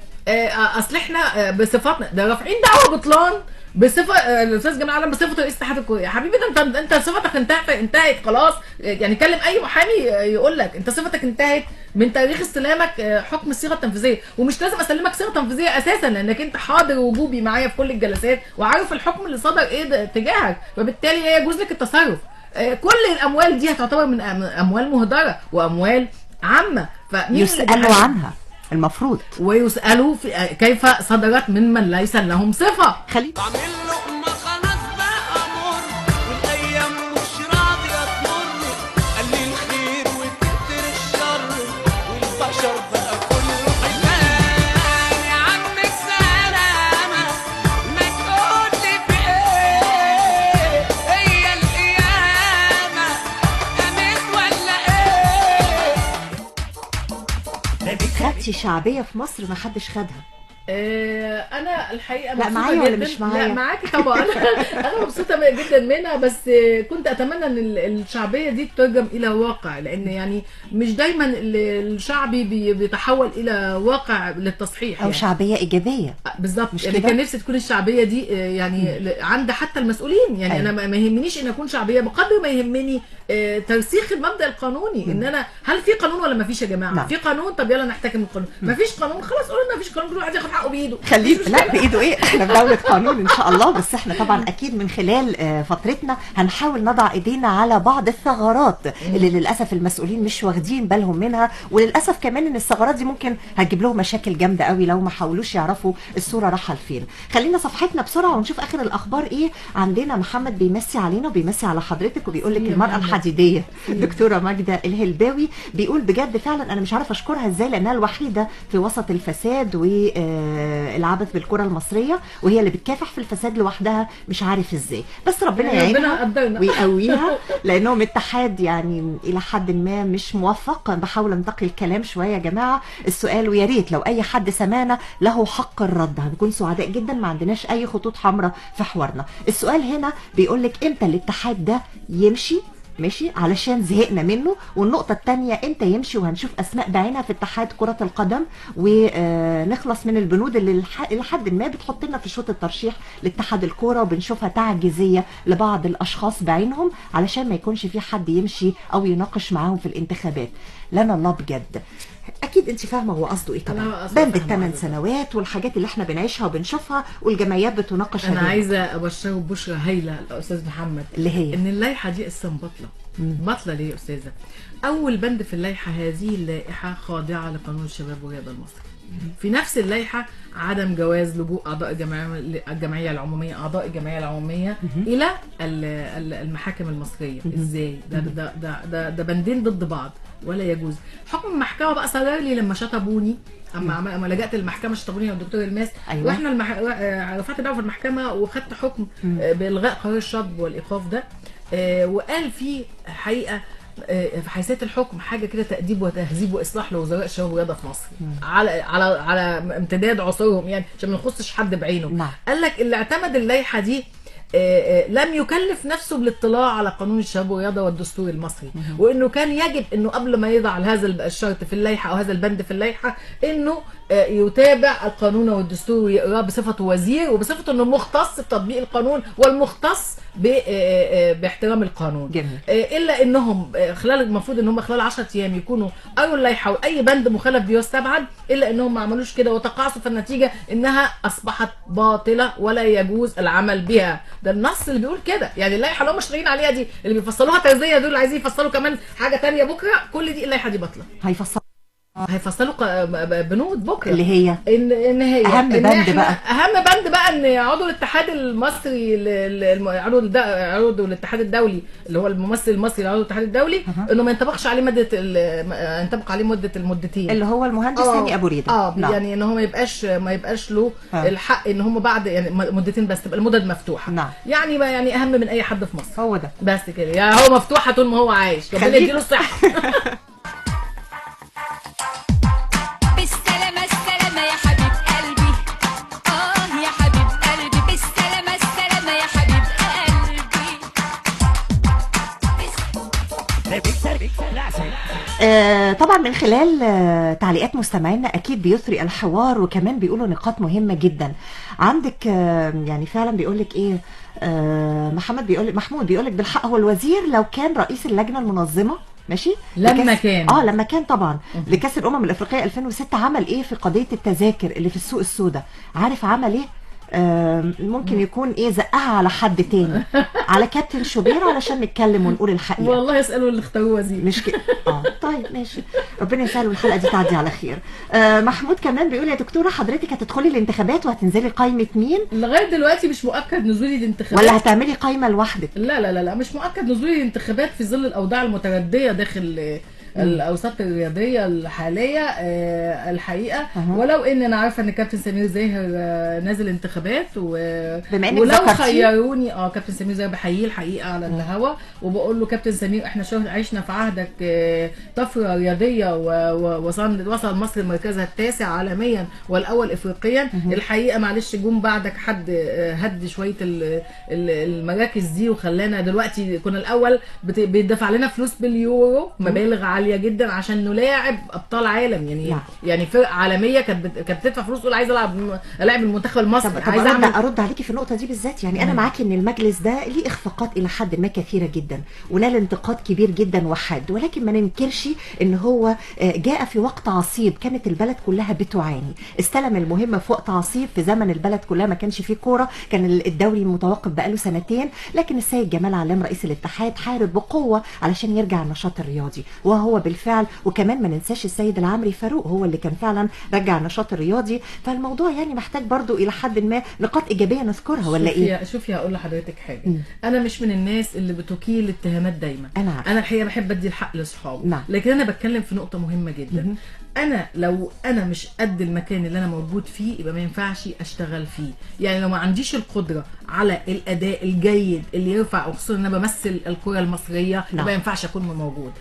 اصل احنا بصفاتنا ده رافعين دعوه بطلان بصفه الاستاذ جمال علام بصفه رئيس اتحاد الكوره. يا حبيبي ده انت صفتك انتهت خلاص. يعني كلم اي محامي يقول لك انت صفتك انتهت من تاريخ استلامك حكم الصيغه التنفيذيه، ومش لازم اسلمك صيغه تنفيذيه اساسا لانك انت حاضر وجوبي معايا في كل الجلسات وعارف الحكم اللي صدر ايه تجاهك، فبالتالي لا يجوز لك التصرف. كل الاموال دي هتعتبر من اموال مهدره واموال عامه، يسالوا عنها المفروض ويسألوا كيف صدرت ممن ليس لهم صفة. تعمل لقمة خلاص بقى مر، والأيام مش راضية تمر، قليل الخير وكتر الشر، والبشر بقى كله حيتان. يا عم السلامة ما تقول لي في ايه، هي القيامة قامت ولا ايه؟ خدتي شعبية في مصر ما حدش خدها. انا الحقيقه لا معايا ولا مش معايا؟ لا معاكي طبعا. انا مبسوطه جدا منها، بس كنت اتمنى ان الشعبيه دي تترجم الى واقع، لان يعني مش دايما الشعبي بيتحول الى واقع للتصحيح او يعني شعبيه ايجابيه بالظبط. يعني كان نفسي تكون الشعبيه دي يعني عند حتى المسؤولين. يعني انا ما يهمنيش ان اكون شعبيه بقدر ما يهمني ترسيخ المبدا القانوني. ان انا هل في قانون ولا ما فيش يا جماعه؟ في قانون، طب يلا نحتكم القانون. ما فيش قانون، خلاص قولوا لنا ما فيش قانون، كل واحد ياخد حقه بايده. خليه لا بايده ايه، احنا في دوله قانون ان شاء الله. بس احنا طبعا اكيد من خلال فترتنا هنحاول نضع ايدينا على بعض الثغرات اللي للاسف المسؤولين مش واخدين بالهم منها، وللاسف كمان ان الثغرات دي ممكن هتجيب لهم مشاكل جامده قوي لو ما حاولوش يعرفوا الصوره رايحه لفين. خلينا صفحتنا بسرعه ونشوف اخر الاخبار ايه. عندنا محمد بيمسي علينا وبيمسي على حضرتك وبيقول لك المراه الحديديه دكتوره ماجدة الهلباوي، بيقول بجد فعلا انا مش عارفه اشكرها ازاي لانها الوحيده في وسط الفساد والعبث بالكره المصريه، وهي اللي بتكافح في الفساد لوحدها، مش عارف ازاي. بس ربنا يعينها ويقويها لانهم اتحاد يعني الى حد ما مش موفق. بحاول انتقي الكلام شويه يا جماعه. السؤال ويا ريت لو اي حد سمعنا له حق الرد هنكون سعداء جدا، ما عندناش اي خطوط حمراء في حوارنا. السؤال هنا بيقول لك امتى الاتحاد ده يمشي ماشي، علشان زهقنا منه. والنقطة التانية امتى يمشي، وهنشوف اسماء بعينها في اتحاد كرة القدم ونخلص من البنود اللي لحد ما بتحط لنا في شوط الترشيح لاتحاد الكرة، وبنشوفها تعجيزية لبعض الاشخاص بعينهم علشان ما يكونش في حد يمشي او يناقش معاهم في الانتخابات. لنا الله بجد. اكيد انت فاهمه هو قصده ايه طبعا، بند ال8 سنوات والحاجات اللي احنا بنعيشها وبنشوفها والجمعيات بتناقش. انا عايزه ابشره ببشرى هايله الاستاذ محمد، اللي هي ان اللائحه دي اصلا بطله ليه يا استاذه؟ اول بند في اللائحه، هذه اللائحه خاضعه لقانون الشباب والرياضه المصري. في نفس اللائحه عدم جواز لجوء اعضاء الجمعيه العموميه، اعضاء الجمعيه العموميه الى المحاكم المصريه. ازاي؟ ده بندين ضد بعض، ولا يجوز. حكم المحكمه بقى صدر لي لما شطبوني، اما لجأت المحكمه شطبوني يا دكتور الماس. أيوة. واحنا رفعت دعوه في المحكمه وخدت حكم بالغاء قرار الشطب والايقاف ده. وقال فيه حقيقه في حيثيات الحكم حاجه كده تأديب وتهذيب واصلاح لوزراء الشباب والرياضه في مصر على امتداد عصورهم، يعني عشان ما نخصش حد بعينه. نعم. قال لك اللي اعتمد اللائحه دي لم يكلف نفسه بالاطلاع على قانون الشباب والرياضه والدستور المصري، وانه كان يجب انه قبل ما يضع هذا الشرط في اللائحه او هذا البند في اللائحه انه يتابع القانون والدستور ويقراه بصفته وزير، وبصفته انه مختص بتطبيق القانون والمختص باحترام القانون. جميل. الا انهم المفروض ان هم خلال 10 ايام يكونوا قروا اللائحه واي بند مخالف بيستبعد، الا انهم ما عملوش كده وتقاعسوا، فالنتيجه انها اصبحت باطله ولا يجوز العمل بها. ده النص اللي بيقول كده، يعني اللائحه اللي هم شغالين عليها دي اللي بيفصلوها تغذيه، دول عايزين يفصلوا كمان حاجه ثانيه بكره. كل دي اللائحه دي باطله. هيفصلوا بنود بكره اللي هي ان هي اهم بند بقى ان عضو الاتحاد المصري عضو الاتحاد الدولي اللي هو الممثل المصري لعضو الاتحاد الدولي انه ما ينطبقش عليه ينطبق عليه مده المدتين، اللي هو المهندس هاني ابو ريده. نعم. يعني ان هو ما يبقاش له الحق ان هم بعد يعني مدتين بس تبقى المدد مفتوحه. نعم. يعني اهم من اي حد في مصر. هو ده بس كده، يعني هو مفتوحه طول ما هو عايش، ربنا يديله الصحه. بالسلامة السلامة يا حبيب قلبي، يا حبيب قلبي، بالسلامة السلامة يا حبيب قلبي. طبعا من خلال تعليقات مستمعينا اكيد بيثري الحوار، وكمان بيقولوا نقاط مهمة جدا. عندك يعني فعلا بيقولك ايه، محمود بيقولك بالحق هو الوزير لو كان رئيس اللجنة المنظمة ماشي لما كان طبعا لكاس الامم الافريقيه 2006 عمل ايه في قضيه التذاكر اللي في السوق السوداء؟ عارف عمل ايه؟ ممكن يكون ايه، زقها على حد تاني، على كابتن شوبير، علشان نتكلم ونقول الحقيقه. والله يسالوا اللي اختاروه وزير مش كده. طيب ماشي، ربنا يسهل والحلقه دي تعدي على خير. محمود كمان بيقول يا دكتوره حضرتك هتدخلي الانتخابات وهتنزلي قائمه مين؟ لغايه دلوقتي مش مؤكد نزولي الانتخابات، ولا هتعملي قائمه لوحدك؟ لا مش مؤكد نزولي الانتخابات في ظل الاوضاع المترديه داخل الاوساط الرياضيه الحاليه الحقيقه. ولو ان انا عارفه ان كابتن سمير زاهر نازل انتخابات، ولو خيروني كابتن سمير زاهر بحييه الحقيقه على الهوا، وبقول له كابتن سمير احنا عشنا في عهدك طفره رياضيه، وصل مصر مركزها التاسع عالميا والاول افريقيا. الحقيقه معلش جم بعدك حد هد شويه المراكز دي، وخلانا دلوقتي كنا الاول بيدفع لنا فلوس باليورو، مبالغ عاليه جدا عشان نلاعب ابطال عالم، يعني فرق عالميه كانت بتدفع فلوس تقول عايزه العب المنتخب المصري. عايزه ارد عليكي في النقطه دي بالذات. يعني انا معاكي ان المجلس ده ليه اخفاقات الى حد ما كثيره جدا، ونال انتقاد كبير جدا وحاد، ولكن ما ننكرش ان هو جاء في وقت عصيب كانت البلد كلها بتعاني. استلم المهمه في وقت عصيب في زمن البلد كلها ما كانش فيه كوره، كان الدوري متوقف بقاله سنتين، لكن السيد جمال علام رئيس الاتحاد حارب بقوه علشان يرجع النشاط الرياضي، وهو بالفعل. وكمان ما ننساش السيد العمري فاروق هو اللي كان فعلا رجع النشاط الرياضي. فالموضوع يعني محتاج برضو الى حد ما نقاط ايجابيه نذكرها، ولا ايه؟ شوفي هقول لحضرتك حاجه. انا مش من الناس اللي بتكيل الاتهامات دايما. انا الحقيقه بحب ادي الحق لاصحابي، لكن انا بتكلم في نقطه مهمه جدا. انا لو انا مش قد المكان اللي انا موجود فيه يبقى ما ينفعش اشتغل فيه. يعني لو ما عنديش القدره على الاداء الجيد اللي يرفع، وخصوصا ان انا بمثل الكره المصريه، ما ينفعش اكون موجود.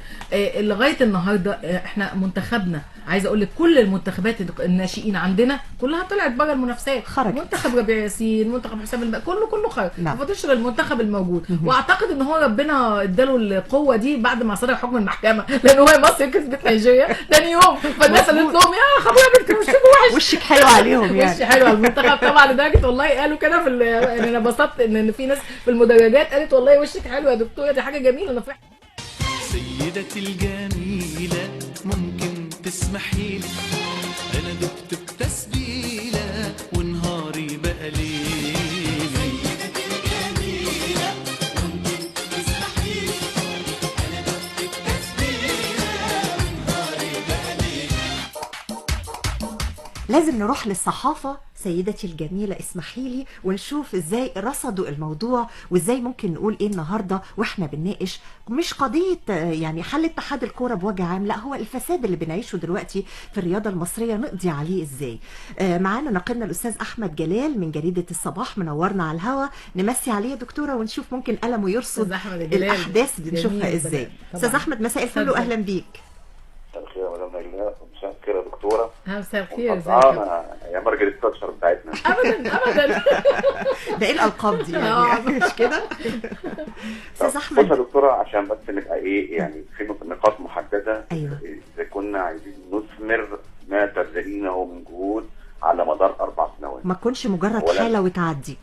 لغايه النهارده احنا منتخبنا، عايزه اقول لك كل المنتخبات الناشئين عندنا كلها طلعت بره المنافسات، خرجت. منتخب ربيع ياسين، منتخب حسام كله خرج، نعم. ما فضلش غير المنتخب الموجود. واعتقد ان هو ربنا اداله القوه دي بعد ما صدر حكم المحكمه، لان هو مصر كسبت نيجيريا ثاني يوم، فالناس قالت لهم يا خبويا بنت وشكوا وحش، وشك حلو عليهم يعني. وش حلو على المنتخب طبعا، لدرجه والله قالوا كده في يعني انا انبسطت ان في ناس في المدرجات قالت والله وشك حلو يا دكتوره، دي حاجه جميله. انا فرحت. سيدتي الجميلة ممكن تسمحي لي أنا دقت بتسبيلة ونهاري بقى ليل. سيدتي الجميلة ممكن تسمحي لي أنا دقت بتسبيلة ونهاري بقى ليل. لازم نروح للصحافة سيدتي الجميلة اسمحي لي، ونشوف ازاي رصدوا الموضوع وازاي ممكن نقول ايه النهاردة واحنا بنناقش مش قضية يعني حل اتحاد الكورة بوجه عام، لا هو الفساد اللي بنعيشه دلوقتي في الرياضة المصرية نقضي عليه ازاي. معانا ناقلنا الأستاذ أحمد جلال من جريدة الصباح، منورنا على الهوا، نمسي عليه يا دكتورة ونشوف ممكن قلمه يرصد الأحداث اللي نشوفها ازاي. أستاذ أحمد مساء الفل وأهلا بيك. مساء الخير يا مدام نجلاء، مساء الخير يا دكتوره. مساء الخير، ازيك يا مارجريت تاتشر بتاعتنا. ابدا ده ايه الالقاب دي يعني مش كده؟ استاذ احمد بص يا دكتوره، عشان بس نبقى ايه يعني في نقاط محدده. ايوه. اذا كنا عايزين نثمر ما تبذلينه من جهود على مدار 4 سنوات، ما تكونش مجرد حاله وتعدي.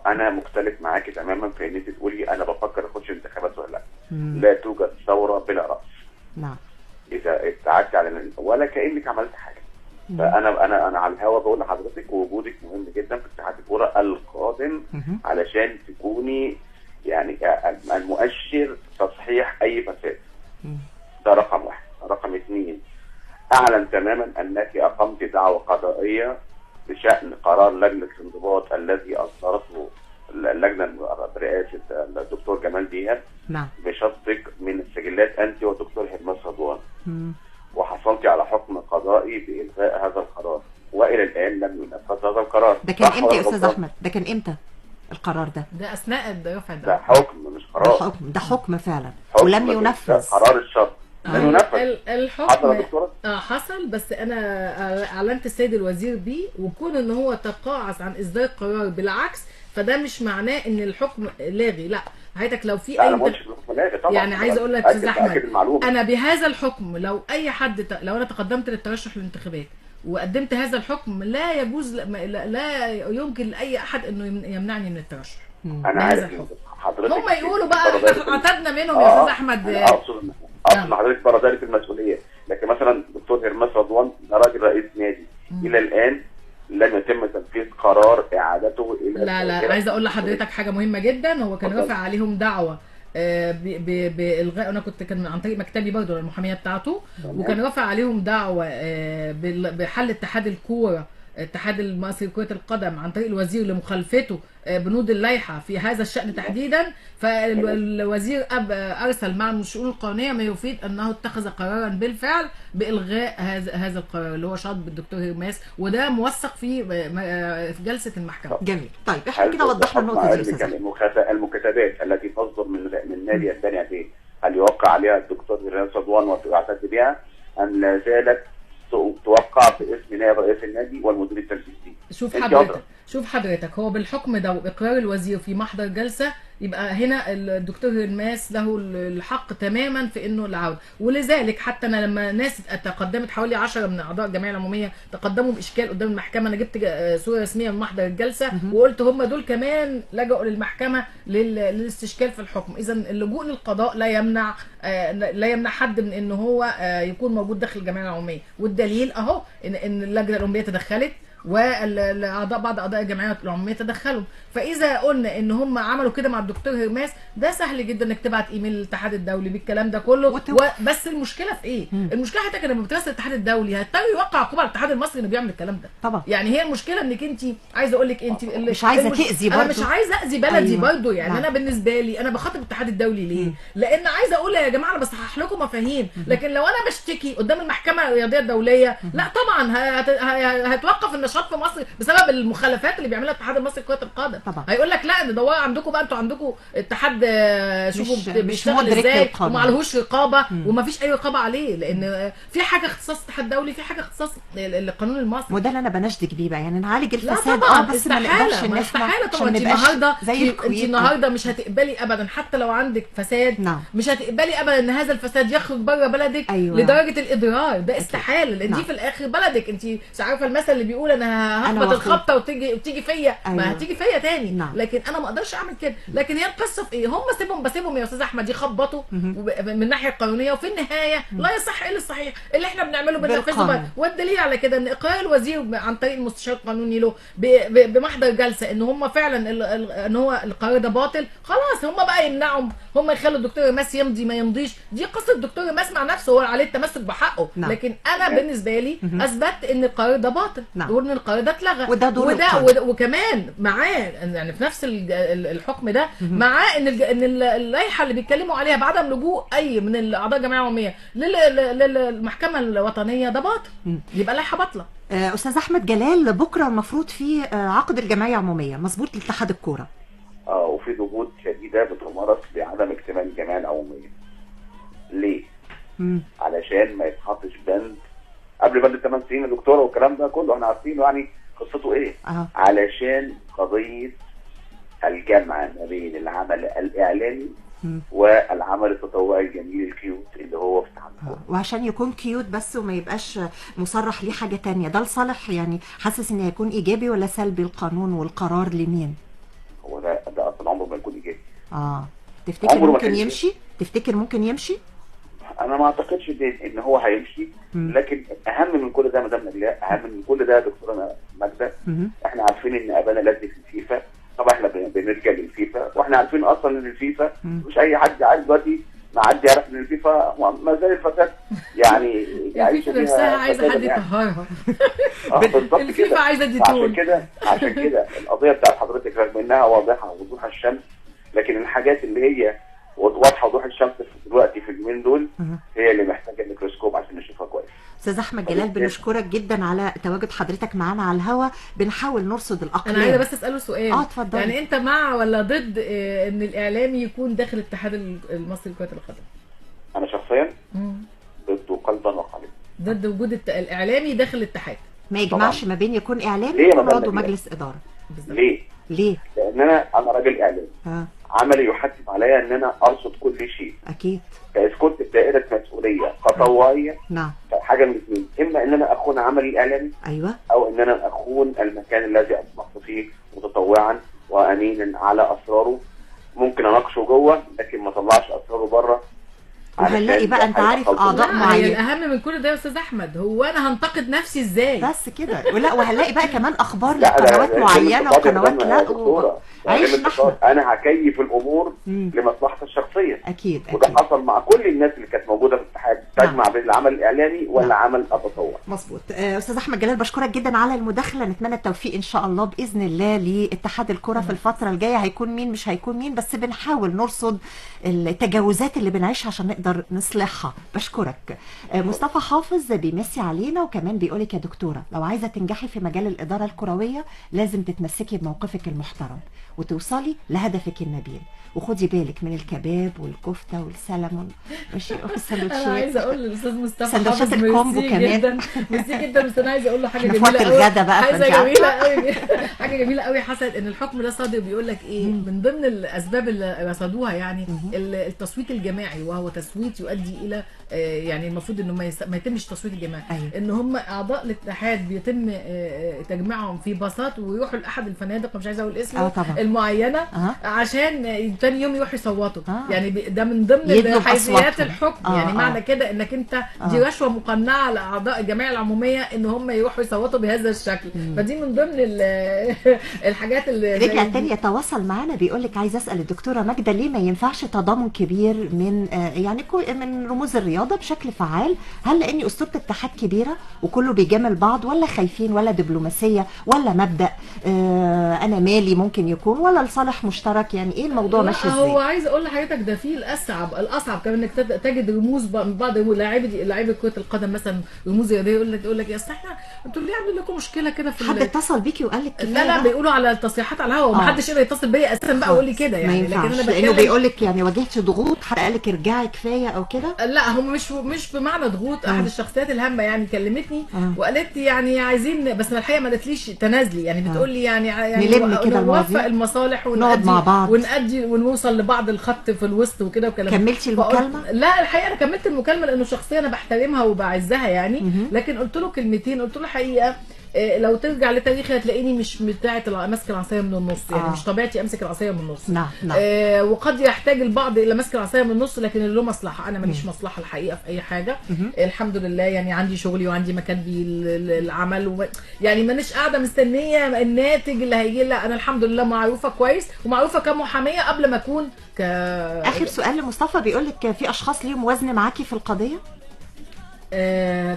انا مختلف معاكي تماما في ان انت تقولي انا بفكر اخش انتخابات ولا لا. لا توجد ثوره بلا راس. نعم. اذا ابتعدت على ولا كانك عملت حاجه. فانا على الهوا بقول لحضرتك وجودك مهم جدا في اتحاد الكوره القادم علشان تكوني يعني المؤشر تصحيح اي فساد. ده رقم 1. رقم 2، اعلن تماما انك اقمت دعوى قضائيه بشان قرار لجنه الانضباط الذي اصدرته اللجنه برئاسه الدكتور جمال دياب. نعم. بشطك من السجلات انت والدكتور هرمس رضوان. وحصلت على حكم قضائي بإلغاء هذا القرار، وإلى الآن لم ينفذ هذا القرار. ده كان امتى يا أستاذ أحمد؟ ده كان امتى القرار ده؟ ده أثناء رفع ده حكم مش قرار. ده حكم فعلا حكم ولم ينفذ. قرار الشرط لم ينفذ. الحكم حصل يا دكتورة؟ حصل، بس أنا أعلنت السيد الوزير بيه، وكون إن هو تقاعس عن إصدار قرار بالعكس فده مش معناه ان الحكم لاغي. لا حضرتك لو في اي يعني عايز اقول لك استاذ احمد، انا بهذا الحكم لو اي حد لو انا تقدمت للترشح للانتخابات وقدمت هذا الحكم لا يجوز لا يمكن لاي احد انه يمنعني من الترشح. انا عارف حضرتك هم يقولوا بقى احنا اعتدنا منهم يا استاذ احمد. اقصد حضرتك بره ذلك المسؤوليه، لكن مثلا دكتور هرمس رضوان ده راجل رئيس نادي الى الان لم يتم تنفيذ قرار اعادته الى لا عايزه اقول لحضرتك حاجه مهمه جدا. هو كان رافع عليهم دعوه بالغاء، انا كان عن طريق مكتبي برضه المحاميه بتاعته، وكان رافع عليهم دعوه بحل اتحاد الكوره، اتحاد المصري لكرة القدم، عن طريق الوزير لمخالفته بنود اللائحه في هذا الشأن تحديدا. فالوزير ارسل مع الشؤون القانونيه ما يفيد انه اتخذ قرارا بالفعل بالغاء هذا القرار اللي هو شاطب بالدكتور هرماس، وده موثق في جلسه المحكمه. جميل. طيب احنا كده وضحنا النقطه دي. المكاتبات التي تصدر من نادي الثاني دي هل يوقع عليها الدكتور هرمس رضوان ويعتد بها ام لا زالت توقع باسم نائب رئيس النادي والمدير التنفيذي؟ شوف حضرتك هو بالحكم ده واقرار الوزير في محضر جلسه يبقى هنا الدكتور هرماس له الحق تماما في انه العوده. ولذلك حتى انا لما ناس تقدمت حوالي 10 من اعضاء الجمعيه العموميه تقدموا باشكال قدام المحكمه، انا جبت صوره رسميه من محضر الجلسه وقلت هم دول كمان لجأوا للمحكمه للاستشكال في الحكم. اذا اللجوء للقضاء لا يمنع حد من ان هو يكون موجود داخل الجمعيه العموميه، والدليل اهو ان اللجنه العموميه تدخلت والاعضاء بعض اعضاء الجمعيه العموميه تدخلوا. فاذا قلنا ان هم عملوا كده مع الدكتور هرماس ده سهل جدا انك تبعت ايميل للاتحاد الدولي بالكلام ده كله. بس المشكله في ايه؟ المشكله حضرتك لما بتراسل الاتحاد الدولي هيضطر يوقع عقوبه على الاتحاد المصري انه بيعمل الكلام ده طبعا. يعني هي المشكله انك انت عايزه اقول لك انت مش عايزه تاذي برضه. انا مش عايزه اذي بلدي برضه يعني. انا بالنسبه لي انا بخاطب الاتحاد الدولي ليه؟ لان عايزه اقول يا جماعه انا بصحح لكم مفاهيم، لكن لو انا بشتكي قدام المحكمه الرياضيه الدوليه لا طبعا هتوقف النشاط نشاط في مصر بسبب المخالفات اللي بيعملها الاتحاد المصري لكره القدم. طبعا. هيقول لك لا ده دوروا عندكم بقى، انتوا عندكم اتحاد شوفوا مش بيشتغل مدرك ازاي للقانون. وما عليهوش رقابه وما فيش اي رقابه عليه، لان في حاجه اختصاص اتحاد دولي، في حاجه اختصاص القانون المصري. وده اللي انا بنشدك بيه بقى، يعني نعالج لا الفساد طبعا بس ما نقدرش ان احنا استحاله طبعا. عشان انت نبقاش النهارده زي انت الكويت. النهارده مش هتقبلي ابدا حتى لو عندك فساد. نعم. مش هتقبلي ابدا ان هذا الفساد يخرج بره بلدك. أيوة. لدرجه الاضرار ده استحاله، لان نعم. دي في الاخر بلدك. انت مش عارفه المثل اللي بيقول انا هخبط وأخوك. الخبطه وتيجي فيا. أيوة. ما هتيجي فيا تاني. نعم. لكن انا ما اقدرش اعمل كده. لكن هي القصه في ايه؟ هم بسيبهم يا استاذ احمد يخبطوا من الناحيه القانونيه، وفي النهايه لا يصح الا الصحيح اللي احنا بنعمله بننفذه. بالقانون. والدليل على كده ان اقرار الوزير عن طريق المستشار القانوني له بمحضر جلسه ان هم فعلا ان هو القرار ده باطل. خلاص هم بقى يمنعهم، هم يخلوا الدكتور رماس يمضي ما يمضيش. دي قصه الدكتور رماس مع نفسه، هو عليه التمسك بحقه. نعم. لكن انا بالنسبه لي اثبت ان القرار ده باطل. نعم. وان القرار ده اتلغى. وده دور القانون. وكمان معاه يعني في نفس الحكم ده معاه ان اللائحه اللي بيتكلموا عليها بعدم لجوء اي من الاعضاء الجمعيه العموميه للمحكمه الوطنيه ده باطل. يبقى لائحه باطله. استاذ احمد جلال، بكره المفروض في عقد الجمعيه العموميه مظبوط لاتحاد الكوره. وفي ضغوط شديده بتمارس بعدم اكتمال الجمعيه العموميه. ليه؟ علشان ما يتحطش بند قبل بند 8 سنين الدكتوره والكلام ده كله احنا عارفينه يعني قصته ايه. علشان قضيه الجمع ما بين العمل الاعلامي والعمل التطوعي الجميل الكيوت اللي هو في اتحاد الكوره. وعشان يكون كيوت بس وما يبقاش مصرح ليه حاجه تانية، ده لصالح يعني حاسس ان هيكون ايجابي ولا سلبي القانون والقرار لمين؟ هو ده اصلا عمره ما يكون ايجابي. تفتكر ممكن يمشي؟ تفتكر ممكن يمشي؟ انا ما اعتقدش ان هو هيمشي. لكن اهم من كل ده مدام نجلاء، اهم من كل ده دكتوره ماجده، احنا عارفين ان ابانا لازم في الفيفا. طبعا احنا بنرجع للفيفا، واحنا عارفين اصلا ان الفيفا مش اي حد عايز دلوقتي معدي يعرف ان الفيفا ما زال الفساد يعني الفيفا نفسها عايزه حد يطهرها. بالظبط الفيفا كده. عايزه ديتول. عشان كده القضيه بتاعت حضرتك رغم انها واضحه وضوح الشمس، لكن الحاجات اللي هي واضحه وضوح الشمس دلوقتي في اليومين دول هي اللي محتاجه الميكروسكوب عشان نشوفها كويس. استاذ احمد جلال، بنشكرك جدا على تواجد حضرتك معانا على الهوا، بنحاول نرصد الاقلام. انا عايزه بس اساله سؤال. اتفضل. يعني انت مع ولا ضد ان الاعلامي يكون داخل الاتحاد المصري لكره القدم؟ انا شخصيا ضده قلبا وقالبا. ضد وجود الاعلامي داخل الاتحاد. ما يجمعش ما بين يكون اعلامي ويكون عضو مجلس اداره. ليه؟ لان انا راجل اعلامي. عملي يحتم عليا ان انا ارصد كل شيء. اكيد. فاذا كنت في دائره مسؤوليه تطوعيه، نعم، حاجه من الاثنين، اما ان انا اخون عملي الاعلامي، ايوه، او ان انا اخون المكان الذي اصبحت فيه متطوعا وامينا على اسراره. ممكن اناقشه جوه لكن ما اطلعش اسراره بره. وهنلاقي بقى انت عارف اعضاء معينين. الاهم من كل ده يا استاذ احمد هو انا هنتقد نفسي ازاي بس كده. ولا وهنلاقي بقى كمان اخبار لقنوات معينه وقنوات لا عيش انا هكيف الامور لمصلحتي الشخصيه. اكيد. وده حصل مع كل الناس اللي كانت موجوده في الاتحاد، تجمع بين العمل الاعلامي والعمل التطوعي. مظبوط. استاذ احمد جلال، بشكرك جدا على المداخله، نتمنى التوفيق ان شاء الله باذن الله لاتحاد الكره في الفتره الجايه. هيكون مين مش هيكون مين، بس بنحاول نرصد التجاوزات اللي بنعيشها عشان نقدر نصلحها. بشكرك. مصطفى حافظ بيمسي علينا وكمان بيقولك يا دكتوره، لو عايزه تنجحي في مجال الاداره الكرويه لازم تتمسكي بموقفك المحترم وتوصلي لهدفك النبيل، وخدي بالك من الكباب والكفته والسلمون والسندوتشات. انا عايزه اقول للاستاذ مصطفى سندوتشات الكومبو كمان ميرسي جدا. بس انا عايزه اقول له حاجه جميله قوي. الغدا بقى حاجه جميله قوي حاجه جميله قوي حصلت، ان الحكم ده صادر بيقول لك ايه من ضمن الاسباب اللي رصدوها يعني التصويت الجماعي، وهو تصويت يؤدي الى يعني المفروض انه ما يتمش تصويت الجماعي. ان هم اعضاء الاتحاد بيتم تجميعهم في باصات ويروحوا لاحد الفنادق مش عايزه اقول اسمه المعينه عشان ثاني يوم يروحوا يصوتوا. يعني ده من ضمن حيثيات الحكم. يعني معنى كده انك انت دي رشوه مقنعه لاعضاء الجمعيه العموميه ان هم يروحوا يصوتوا بهذا الشكل. فدي من ضمن الحاجات اللي رجع تاني يتواصل معانا بيقول لك عايز اسال الدكتوره ماجده ليه ما ينفعش تضامن كبير من يعني من رموز الرياضه الرياضه بشكل فعال؟ هل لاني اسطوره اتحاد كبيره وكله بيجامل بعض، ولا خايفين، ولا دبلوماسيه، ولا مبدا انا مالي ممكن يكون، ولا لصالح مشترك؟ يعني ايه الموضوع ماشي ازاي؟ هو عايز اقول لحضرتك ده في الاصعب كمان انك تجد رموز من بعض لاعيبه كره القدم مثلا، رموز رياضيه يقول لك يا اصل احنا انتوا ليه عاملين لكم مشكله كده في حد اتصل بيكي وقال لك كفايه؟ لا بيقولوا على التصريحات على الهوا، ومحدش يقدر يتصل بيا اساسا بقى يقول لي كده يعني. لكن انا لانه بيقول لك يعني واجهت ضغوط، حد قال لك ارجعي كفايه او كده؟ لا هم مش بمعنى ضغوط. احد الشخصيات الهامه يعني كلمتني وقالت لي يعني عايزين، بس الحقيقه ما قالتليش تنازلي، يعني بتقول لي يعني نلم كده نوفق المصالح ونقعد مع بعض ونأدي ونوصل لبعض الخط في الوسط وكده وكلام. كملتي المكالمه؟ لا الحقيقه انا كملت المكالمه لانه شخصيه انا بحترمها وبعزها يعني. لكن قلت له كلمتين، قلت له الحقيقه لو ترجع لتاريخي هتلاقيني مش بتاعه ماسك العصايه من النص، يعني مش طبيعتي امسك العصايه من النص. نعم. وقد يحتاج البعض الى مسك العصايه من النص، لكن اللي له مصلحه. انا ماليش مصلحه الحقيقه في اي حاجه. الحمد لله يعني عندي شغلي وعندي مكاني العمل يعني مانيش قاعده مستنيه الناتج اللي هيجي. لا انا الحمد لله معروفه كويس ومعروفه كمحاميه قبل ما اكون اخر سؤال لمصطفى، بيقول لك في اشخاص ليهم وزن معاكي في القضيه؟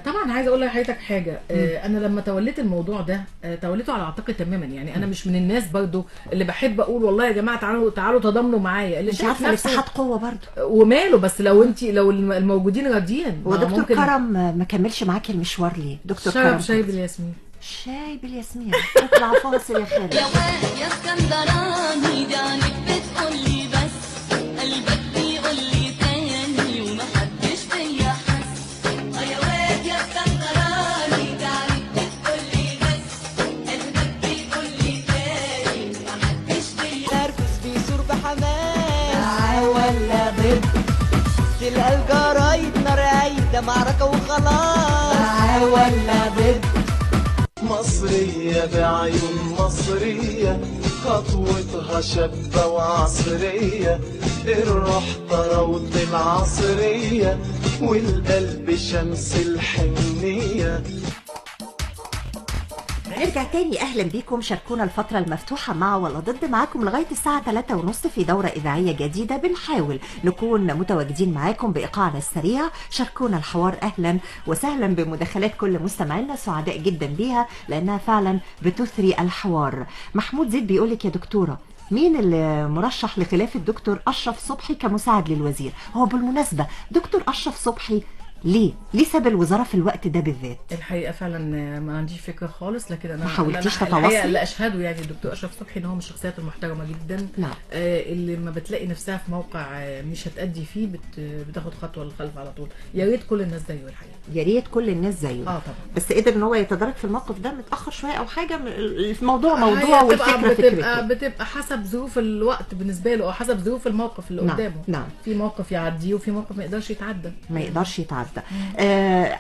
طبعا عايزه اقول لحضرتك حاجه. انا لما توليت الموضوع ده توليته على عاتقي تماما. يعني انا مش من الناس برضو اللي بحب اقول والله يا جماعه تعالوا تضامنوا معايا. اللي مش عارفه الاتحاد قوه برضو وماله، بس لو الموجودين راضيين. ودكتور كرم ما كملش معاكي المشوار ليه؟ دكتور كرم شاي بالياسمين. شاي بالياسمين. نطلع فاصل يا خالد. يا اسكندراني دانك بتقولي بس قلبك بيقول لي تاني ومحدش فيا حس. يا واد يا اسكندراني دانك بتقولي بس قلبك بيقول لي تاني ومحدش فيا. نرفز بيثور بحماس معاه ولا ضد، تلقى الجرايد نار عايده معركه وخلاص. معاه ولا ضد؟ مصرية بعيون مصرية، خطوتها شابة وعصرية، الروح طراوة العصرية والقلب شمس الحنية. نرجع تاني، اهلا بيكم. شاركونا الفترة المفتوحة مع ولا ضد، معاكم لغاية الساعة 3:30 في دورة إذاعية جديدة. بنحاول نكون متواجدين معاكم بإيقاعنا السريع. شاركونا الحوار، اهلا وسهلا بمداخلات كل مستمعينا، سعداء جدا بيها لأنها فعلا بتثري الحوار. محمود زيد بيقولك يا دكتورة، مين اللي مرشح لخلاف الدكتور أشرف صبحي كمساعد للوزير؟ هو بالمناسبة دكتور أشرف صبحي ليه ساب الوزاره في الوقت ده بالذات؟ الحقيقه فعلا ما عنديش فكره خالص، لكن انا ما حاولتيش تتواصلي؟ اللي اشهده يعني الدكتور اشرف صبحي ان هو من الشخصيات المحترمه جدا. نعم. اللي ما بتلاقي نفسها في موقع مش هتأدي فيه بتاخد خطوه للخلف على طول. يا ريت كل الناس زيه الحقيقه، يا ريت كل الناس زيه. طبعا. بس قدر ان هو يتدارك في الموقف ده متاخر شويه او حاجه؟ الموضوع موضوع والفكره فكره. بتبقى حسب ظروف الوقت بالنسبه له او حسب ظروف الموقف اللي قدامه. نعم. في موقف يعديه وفي موقف ما يقدرش يتعدى.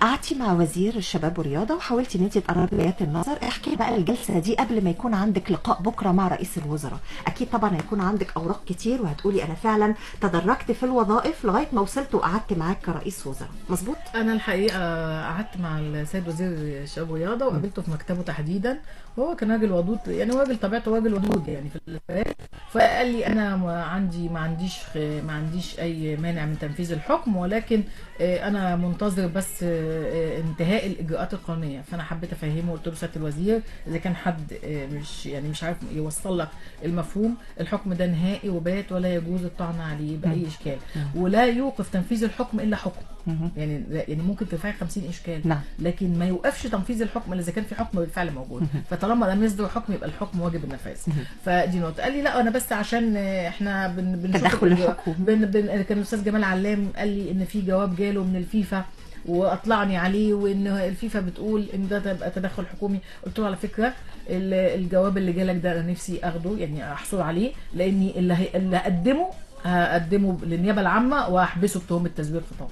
قعدتي مع وزير الشباب والرياضه وحاولتي ان انت تقربي وجهات النظر. احكي بقى الجلسه دي قبل ما يكون عندك لقاء بكره مع رئيس الوزراء. اكيد طبعا هيكون عندك اوراق كتير وهتقولي انا فعلا تدرجت في الوظائف لغايه ما وصلت وقعدت معاك كرئيس وزراء، مظبوط؟ انا الحقيقه قعدت مع السيد وزير الشباب والرياضه وقابلته في مكتبه تحديدا، وهو كان راجل ودود، يعني راجل طبيعته راجل ودود يعني في الفئات. فقال لي انا ما عنديش اي مانع من تنفيذ الحكم، ولكن انا منتظر بس انتهاء الاجراءات القانونيه. فانا حبيت افهمه، قلت له سياده الوزير اذا كان حد مش عارف يوصل لك المفهوم، الحكم ده نهائي وبات ولا يجوز الطعن عليه باي اشكال، ولا يوقف تنفيذ الحكم الا حكم. يعني ممكن ترفعي 50 اشكال، لكن ما يوقفش تنفيذ الحكم الا اذا كان في حكم بالفعل موجود. فطالما لم يصدر حكم يبقى الحكم واجب النفاذ. فدي نقطه. قال لي لا انا بس عشان احنا بنشوف تدخل الحكومه. كان الاستاذ جمال علام قال لي ان في جواب جاله من الفيفا واطلعني عليه، وان الفيفا بتقول ان ده تبقى تدخل حكومي. قلت له على فكره الجواب اللي جالك ده انا نفسي اخده، يعني احصل عليه، لاني اللي هقدمه للنيابه العامه واحبسه بتهمه تزوير خطاب.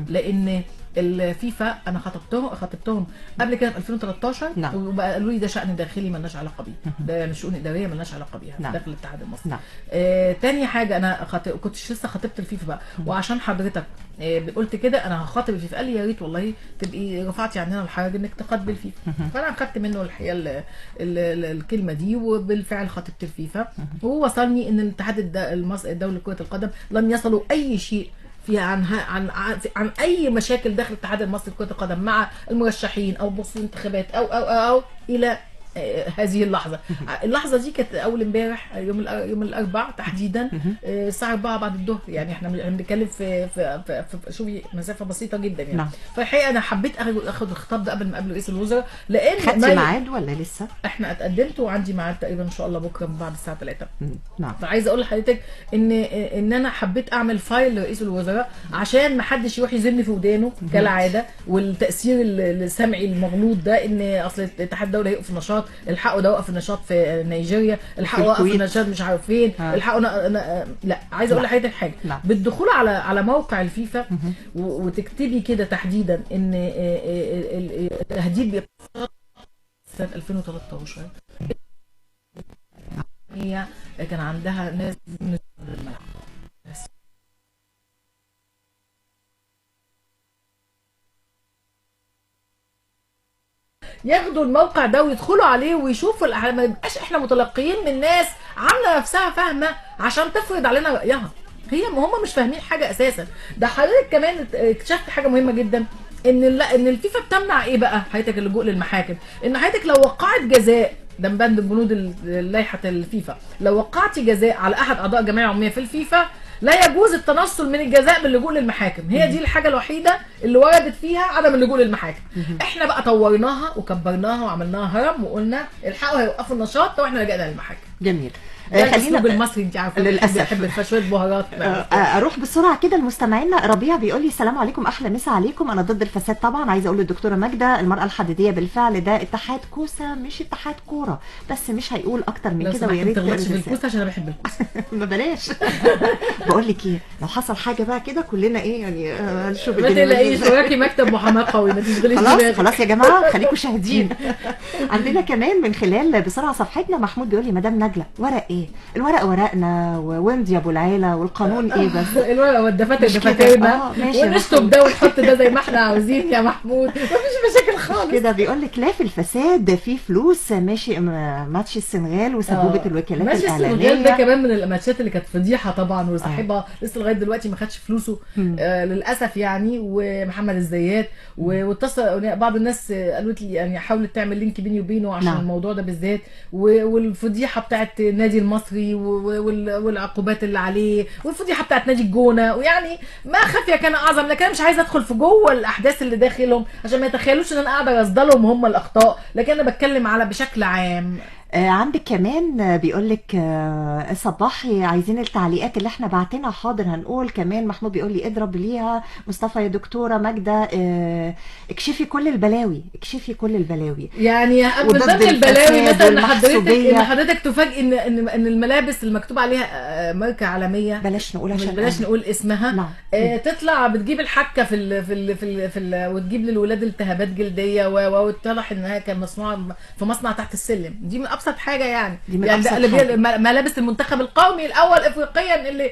لان الفيفا انا خاطبتهم قبل كده في 2013. وقالوا لي ده شأن داخلي مالناش علاقه بيه، ده شؤون اداريه مالناش علاقه بيها داخل الاتحاد المصري. تاني حاجه انا كنتش لسه خاطبت الفيفا بقى، وعشان حضرتك قلت كده انا هخاطب الفيفا. قال لي يا ريت والله تبقي رفعتي عننا الحرج انك تخاطبي الفيفا. فانا اخدت منه الحقيقه الكلمه دي، وبالفعل خاطبت الفيفا. وهو وصلني ان الاتحاد الدولي لكره القدم لم يصلوا اي شيء فيها عن اي مشاكل داخل الاتحاد المصري لكره القدم مع المرشحين او بص الانتخابات او الى هذه اللحظه دي كانت اول امبارح يوم الاربعاء تحديدا الساعه 4 بعد الظهر. يعني احنا بنتكلم في شوفي مسافه بسيطه جدا يعني. نعم. فالحقيقه انا حبيت اخد الخطاب ده قبل ما اقابل رئيس الوزراء، لان خدتي ميعاد ولا لسه؟ احنا اتقدمت وعندي ميعاد تقريبا ان شاء الله بكره بعد الساعه 3. نعم. فعايزه اقول لحضرتك ان انا حبيت اعمل فايل لرئيس الوزراء عشان ما حدش يروح يزن في ودانه كالعاده، والتاثير السمعي المغلوط ده ان اصل الاتحاد الدولي هيوقف النشاط، الحقوا ده وقف النشاط في نيجيريا، الحقوا وقف النشاط مش عارف فين، الحقوا لا عايزه اقول لحضرتك حاجه. بالدخول على موقع الفيفا وتكتبي كده تحديدا ان التهديد سنه 2013 هي كان عندها ناس من الملعب ياخدوا الموقع ده ويدخلوا عليه ويشوفوا ما يبقاش احنا متلقيين من ناس عامله نفسها فاهمه عشان تفرض علينا رايها. هم مش فاهمين حاجه اساسا. ده حضرتك كمان اكتشفت حاجه مهمه جدا، ان الفيفا بتمنع ايه بقى حضرتك اللجوء للمحاكم، ان حضرتك لو وقعت جزاء ده من بند بنود لائحه الفيفا، لو وقعتي جزاء على احد اعضاء الجمعيه العموميه في الفيفا لا يجوز التنصل من الجزاء باللجوء للمحاكم. هي دي الحاجه الوحيده اللي وردت فيها عدم اللجوء للمحاكم. احنا بقى طورناها وكبرناها وعملناها هرم وقلنا الحقوا هيوقفوا النشاط واحنا لجأنا للمحاكم. جميل. خلينا بالمصري انت عارفه للاسف بحب شويه بهارات. اروح بسرعه كده لمستمعينا. ربيع بيقول لي السلام عليكم، احلى مسا عليكم، انا ضد الفساد طبعا. عايزه اقول للدكتوره ماجده المراه الحديديه بالفعل ده اتحاد كوسه مش اتحاد كوره، بس مش هيقول اكتر من كده. ويا ريت تغلطش في الكوسه عشان انا بحب الكوسه. ما بلاش. بقول لك ايه، لو حصل حاجه بقى كده كلنا ايه يعني هنشوف. ما تلاقيش وراكي مكتب محاماه قوي، ما تشغليش دماغك. خلاص يا جماعه خليكم شاهدين. عندنا كمان من خلال بسرعه صفحتنا محمود بيقول لي مدام نجله ورق ايه؟ الورق ورقنا وامضي ابو العيله والقانون ايه بس؟ الورق والدفاتر دفاترنا ونشطب ده ونحط ده زي ما احنا عاوزين يا محمود، مفيش مشاكل خالص كده. بيقول لك لا في الفساد في فلوس. ماشي ماتش السنغال وسبوبه الوكالات الاعلاميه. ماتش السنغال ده كمان من الماتشات اللي كانت فضيحه طبعا، وصاحبها لسه لغايه دلوقتي ما خدش فلوسه للاسف يعني. ومحمد الزيات واتصل بعض الناس قالت لي يعني حاولت تعمل لينك بيني وبينه عشان الموضوع ده بالذات، والفضيحه بتاعت النادي المصري والعقوبات اللي عليه، والفضيحه بتاعت نادي الجونه، ويعني ما خفي كان اعظم. لكن انا مش عايزه ادخل في جوه الاحداث اللي داخلهم عشان ما يتخيلوش ان انا قاعده رصد لهم هم الاخطاء، لكن انا بتكلم على بشكل عام. عندك كمان بيقول لك صباحي عايزين التعليقات اللي احنا بعتنا. حاضر هنقول. كمان محمود بيقول لي اضرب ليها مصطفى يا دكتوره ماجده اكشفي كل البلاوي، اكشفي كل البلاوي. يعني من ضمن البلاوي مثلا ان حضرتك تفاجئ ان الملابس المكتوب عليها ماركه عالميه، بلاش نقول عشان بلاش نقول اسمها، تطلع بتجيب الحكه في وتجيب للولاد التهابات جلديه واتضح انها كان مصنوعه في مصنع تحت السلم. دي من ابسط حاجه يعني ملابس المنتخب القومي الاول افريقيا اللي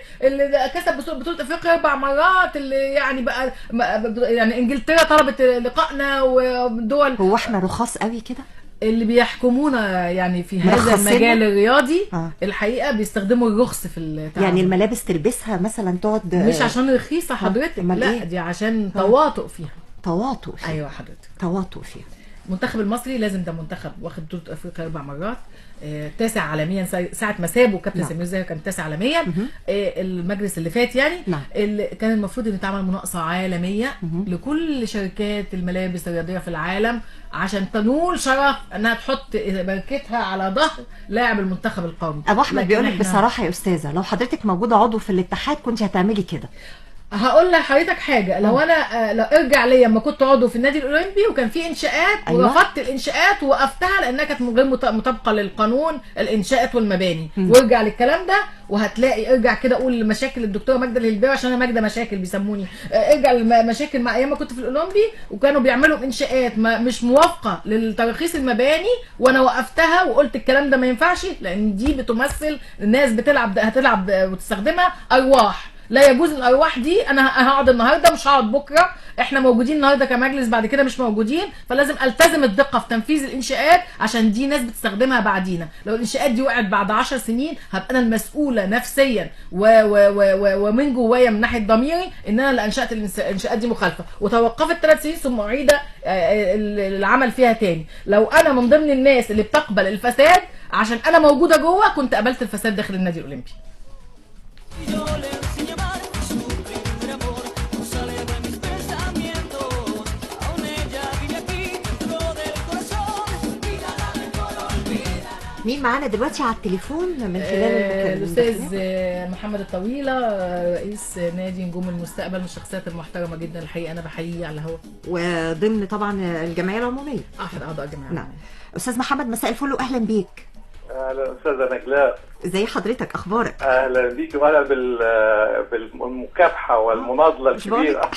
كسب بطوله افريقيا 4 مرات، اللي يعني بقى يعني انجلترا طلبت لقائنا ودول. هو احنا رخاص قوي كده؟ اللي بيحكمونا يعني في هذا المجال الرياضي الحقيقه بيستخدموا الرخص في التعامل. يعني الملابس تلبسها مثلا تقعد مش عشان رخيصه حضرتك، لا دي عشان تواطؤ فيها. تواطؤ فيها. ايوه حضرتك، تواطؤ فيها. المنتخب المصري لازم ده منتخب واخد بطوله افريقيا 4 مرات، تاسع عالميا ساعه ما سابوا كابتن سمير زاهر كان تاسع عالميا. المجلس اللي فات يعني اللي كان المفروض ان تعمل مناقصه عالميه لكل شركات الملابس الرياضيه في العالم عشان تنول شرف انها تحط ماركتها على ظهر لاعب المنتخب القومي. ابو احمد بيقول لك بصراحه يا استاذه لو حضرتك موجوده عضو في الاتحاد كنت هتعملي كده. هقول لحضرتك حاجه، لو انا لو ارجع ليا لما كنت عضو في النادي الاولمبي وكان في انشاءات ورفضت الانشاءات ووقفتها لانها كانت غير مطابقه للقانون الانشاءات والمباني، وارجع للكلام ده وهتلاقي. ارجع كده قول مشاكل الدكتوره ماجده الهلباوي عشان انا ماجده مشاكل بيسموني. ارجع لمشاكل مع ايام ما كنت في الاولمبي وكانوا بيعملوا انشاءات مش موافقه للتراخيص المباني وانا وقفتها وقلت الكلام ده ما ينفعش لان دي بتمثل الناس هتلعب وتستخدمها ارواح. لا يجوز الارواح دي. انا هقعد النهارده مش هقعد بكره احنا موجودين النهارده كمجلس، بعد كده مش موجودين، فلازم التزم الدقه في تنفيذ الانشاءات عشان دي ناس بتستخدمها بعدينا. لو الانشاءات دي وقعت بعد 10 سنين هبقى انا المسؤوله نفسيا ومن جوايا من ناحيه ضميري ان انا اللي انشات الانشاءات دي مخالفه، وتوقفت 3 سنين ثم اعيد العمل فيها تاني. لو انا من ضمن الناس اللي بتقبل الفساد عشان انا موجوده جوه كنت قبلت الفساد داخل النادي الاولمبي. مين معانا دلوقتي على التليفون من خلال الاستاذ محمد الطويله، رئيس نادي نجوم المستقبل، من الشخصيات المحترمه جدا الحقيقه، انا بحييه على الهواء، وضمن طبعا الجمعيه العموميه، احد اعضاء الجمعيه. نعم. استاذ محمد مساء الفل واهلا بيك. اهلا استاذه نجلاء، ازي حضرتك، اخبارك؟ اهلا بيك، واهلا بالمكافحه والمناضله الكبيره.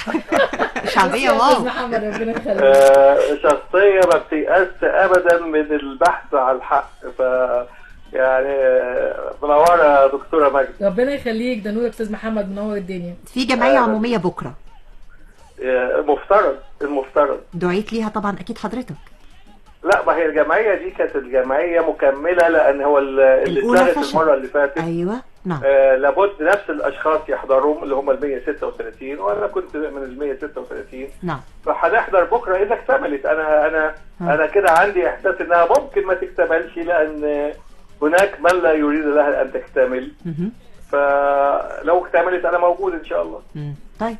شعبيه واو. محمد ربنا يخليك. شخصيه ما بتيأس ابدا من البحث عن الحق، ف يعني منوره يا دكتوره مجد. ربنا يخليك، ده نورك استاذ محمد، منور الدنيا. في جمعيه عموميه بكره. المفترض دعيت ليها طبعا اكيد حضرتك. لا، ما هي الجمعيه دي كانت الجمعيه مكمله، لان هو اللي اتلغت المره اللي فاتت. ايوه نعم. لابد نفس الاشخاص يحضروا اللي هم ال 136، وانا كنت من ال 136. نعم. فهنحضر بكره اذا اكتملت. انا كده عندي احساس انها ممكن ما تكتملش، لان هناك من لا يريد لها ان تكتمل. فلو اكتملت انا موجود ان شاء الله. طيب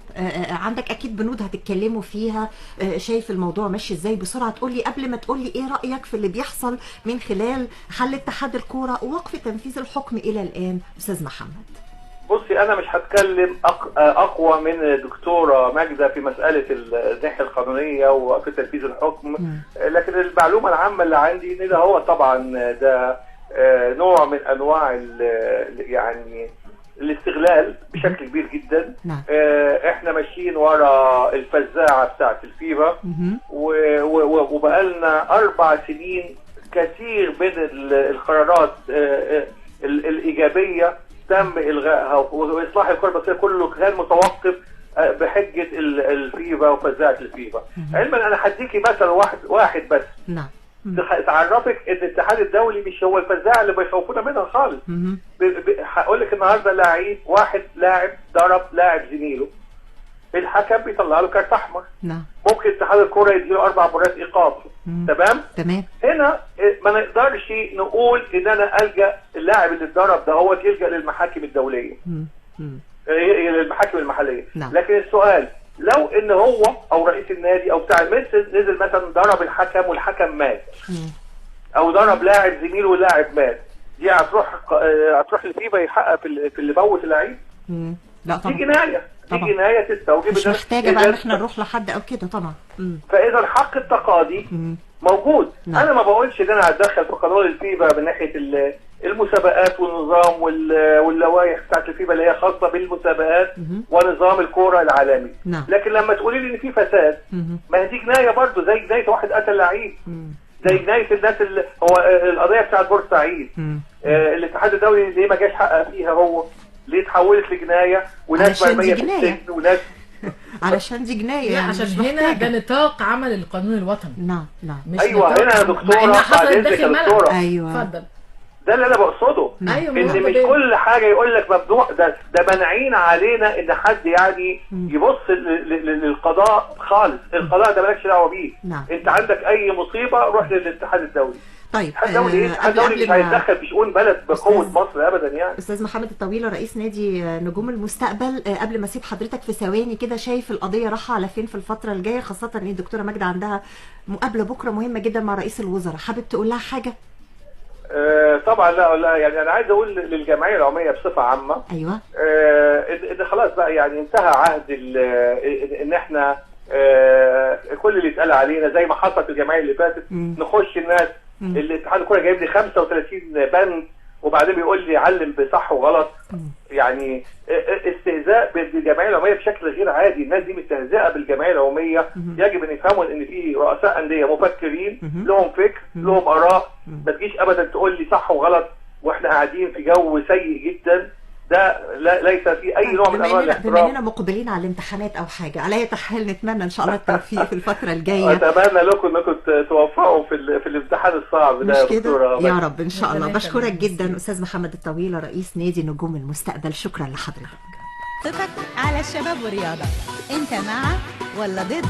عندك اكيد بنود هتتكلموا فيها، شايف الموضوع ماشي ازاي؟ بسرعه تقول لي قبل ما تقول لي ايه رايك في اللي بيحصل من خلال حل اتحاد الكوره ووقف تنفيذ الحكم الى الان. استاذ محمد، بصي، انا مش هتكلم اقوى من الدكتوره ماجده في مساله الناحيه القانونيه ووقف تنفيذ الحكم، لكن المعلومه العامه اللي عندي ان ده هو طبعا ده نوع من انواع يعني الاستغلال بشكل كبير جدا. نعم. احنا ماشيين ورا الفزاعه بتاعت الفيفا، وبقالنا 4 سنين كثير من القرارات الايجابيه تم الغائها، واصلاح الكره المصريه كله كان متوقف بحجه الفيفا وفزاعه الفيفا. علما انا هديكي مثل واحد بس. نعم. تعرفك ان الاتحاد الدولي مش هو الفزاعه اللي بيخوفونا منها خالص. هقول لك النهارده واحد لاعب ضرب لاعب زميله، الحكم بيطلع له كارت احمر. نعم. ممكن اتحاد الكوره يديله 4 مباريات ايقاف. تمام. هنا ما نقدرش نقول ان انا الجا اللاعب اللي اتضرب ده هو يلجا للمحاكم الدوليه، للمحاكم المحليه. نعم. لكن السؤال، لو ان هو او رئيس النادي او بتاع نزل مثلا ضرب الحكم والحكم مات، او ضرب لاعب زميله واللاعب مات، دي هتروح الفيفا يحقق في اللي موت اللعيب؟ لا طبعا. دي جنايه تستوجب، مش محتاجه بقى ان احنا نروح لحد او كده طبعا. فاذا الحق التقاضي موجود. نعم. انا ما بقولش ان انا هتدخل في قانون الفيفا من ناحيه المسابقات والنظام واللوائح بتاعت الفيفا اللي هي خاصه بالمسابقات ونظام الكوره العالمي. نعم. لكن لما تقولي لي ان في فساد، ما هي دي جنايه برضه، زي جنايه واحد قتل لعيب، زي جنايه الناس اللي هو القضيه بتاعت بورسعيد. الاتحاد الدولي ليه ما جاش حقق فيها؟ هو ليه اتحولت لجنايه وناس مرميه في السجن وناس علشان دي جنايه يعني، عشان هنا ده نطاق عمل القانون الوطني. نعم. ايوه هنا يا دكتوره، بعدين يا دكتوره، ايوه اتفضل. ده اللي انا بقصده. أيوة، ان مش كل حاجه يقول لك ممنوع، ده مانعين علينا ان حد يعني يبص للقضاء خالص. القضاء ده مالكش دعوه بيه. نعم. انت عندك اي مصيبه روح للاتحاد الدولي. طيب الاتحاد الدولي مش هيتدخل في شؤون بلد بقوه مصر ابدا يعني. استاذ محمد الطويله، رئيس نادي نجوم المستقبل، قبل ما اسيب حضرتك في ثواني كده، شايف القضيه رايحه على فين في الفتره الجايه، خاصه ان الدكتوره ماجده عندها مقابله بكره مهمه جدا مع رئيس الوزراء، حابب تقول لها حاجه؟ طبعا لا يعني انا عايز اقول للجمعيه العموميه بصفه عامه. ايوه. ان خلاص بقى يعني انتهى عهد ان احنا كل اللي اتقال علينا زي ما حصل في الجمعيه اللي فاتت نخش الناس. الاتحاد الكوره جايب لي 35 بند وبعدين بيقول لي علم بصح وغلط. يعني استهزاء بالجمعيه العموميه بشكل غير عادي. الناس دي مستهزئه بالجمعيه العموميه. يجب ان يفهموا ان في رؤساء انديه مفكرين لهم فكر لهم اراء. ما تجيش ابدا تقول لي صح وغلط واحنا قاعدين في جو سيء جدا. ده ليس في اي نوع من انواع بما الاحترام. اننا مقبلين على الامتحانات او حاجه، على اي حال نتمنى ان شاء الله التوفيق في الفتره الجايه. اتمنى لكم انكم توفقوا في الامتحان الصعب ده مش يا دكتوره. يا رب ان شاء الله. بشكرك جدا استاذ محمد الطويل رئيس نادي نجوم المستقبل، شكرا لحضرتك. طبك على الشباب والرياضة، انت مع ولا ضد؟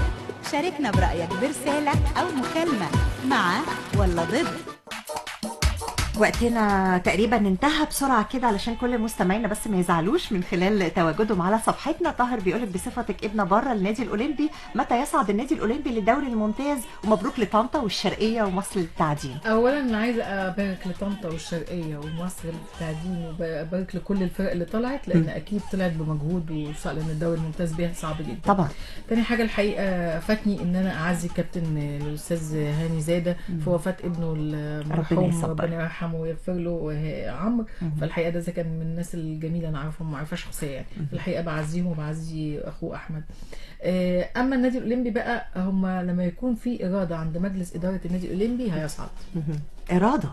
شاركنا برأيك برسالة او مكالمة مع ولا ضد. وقتنا تقريبا انتهى بسرعه كده علشان كل مستمعينا بس ما يزعلوش من خلال تواجدهم على صفحتنا. طاهر بيقولك بصفتك ابن بره النادي الاولمبي، متى يصعد النادي الاولمبي للدوري الممتاز؟ ومبروك لطنطا والشرقيه ومصر للتعدين. اولا انا عايزه ابارك لطنطا والشرقيه ومصر للتعدين، وبارك لكل الفرق اللي طلعت، لان اكيد طلعت بمجهود، لان الدوري الممتاز بيها صعب جدا طبعا. تاني حاجه الحقيقه فاتني ان انا اعزي كابتن الاستاذ هاني زاده في وفاه ابنه المرحوم، ربنا يرحمه ويغفر له عمرو. فالحقيقه ده كان من الناس الجميله انا عارفهم معرفه شخصيه يعني. الحقيقه بعزيهم وبعزي اخوه احمد. اما النادي الاولمبي بقى، هم لما يكون في اراده عند مجلس اداره النادي الاولمبي هيصعد. اراده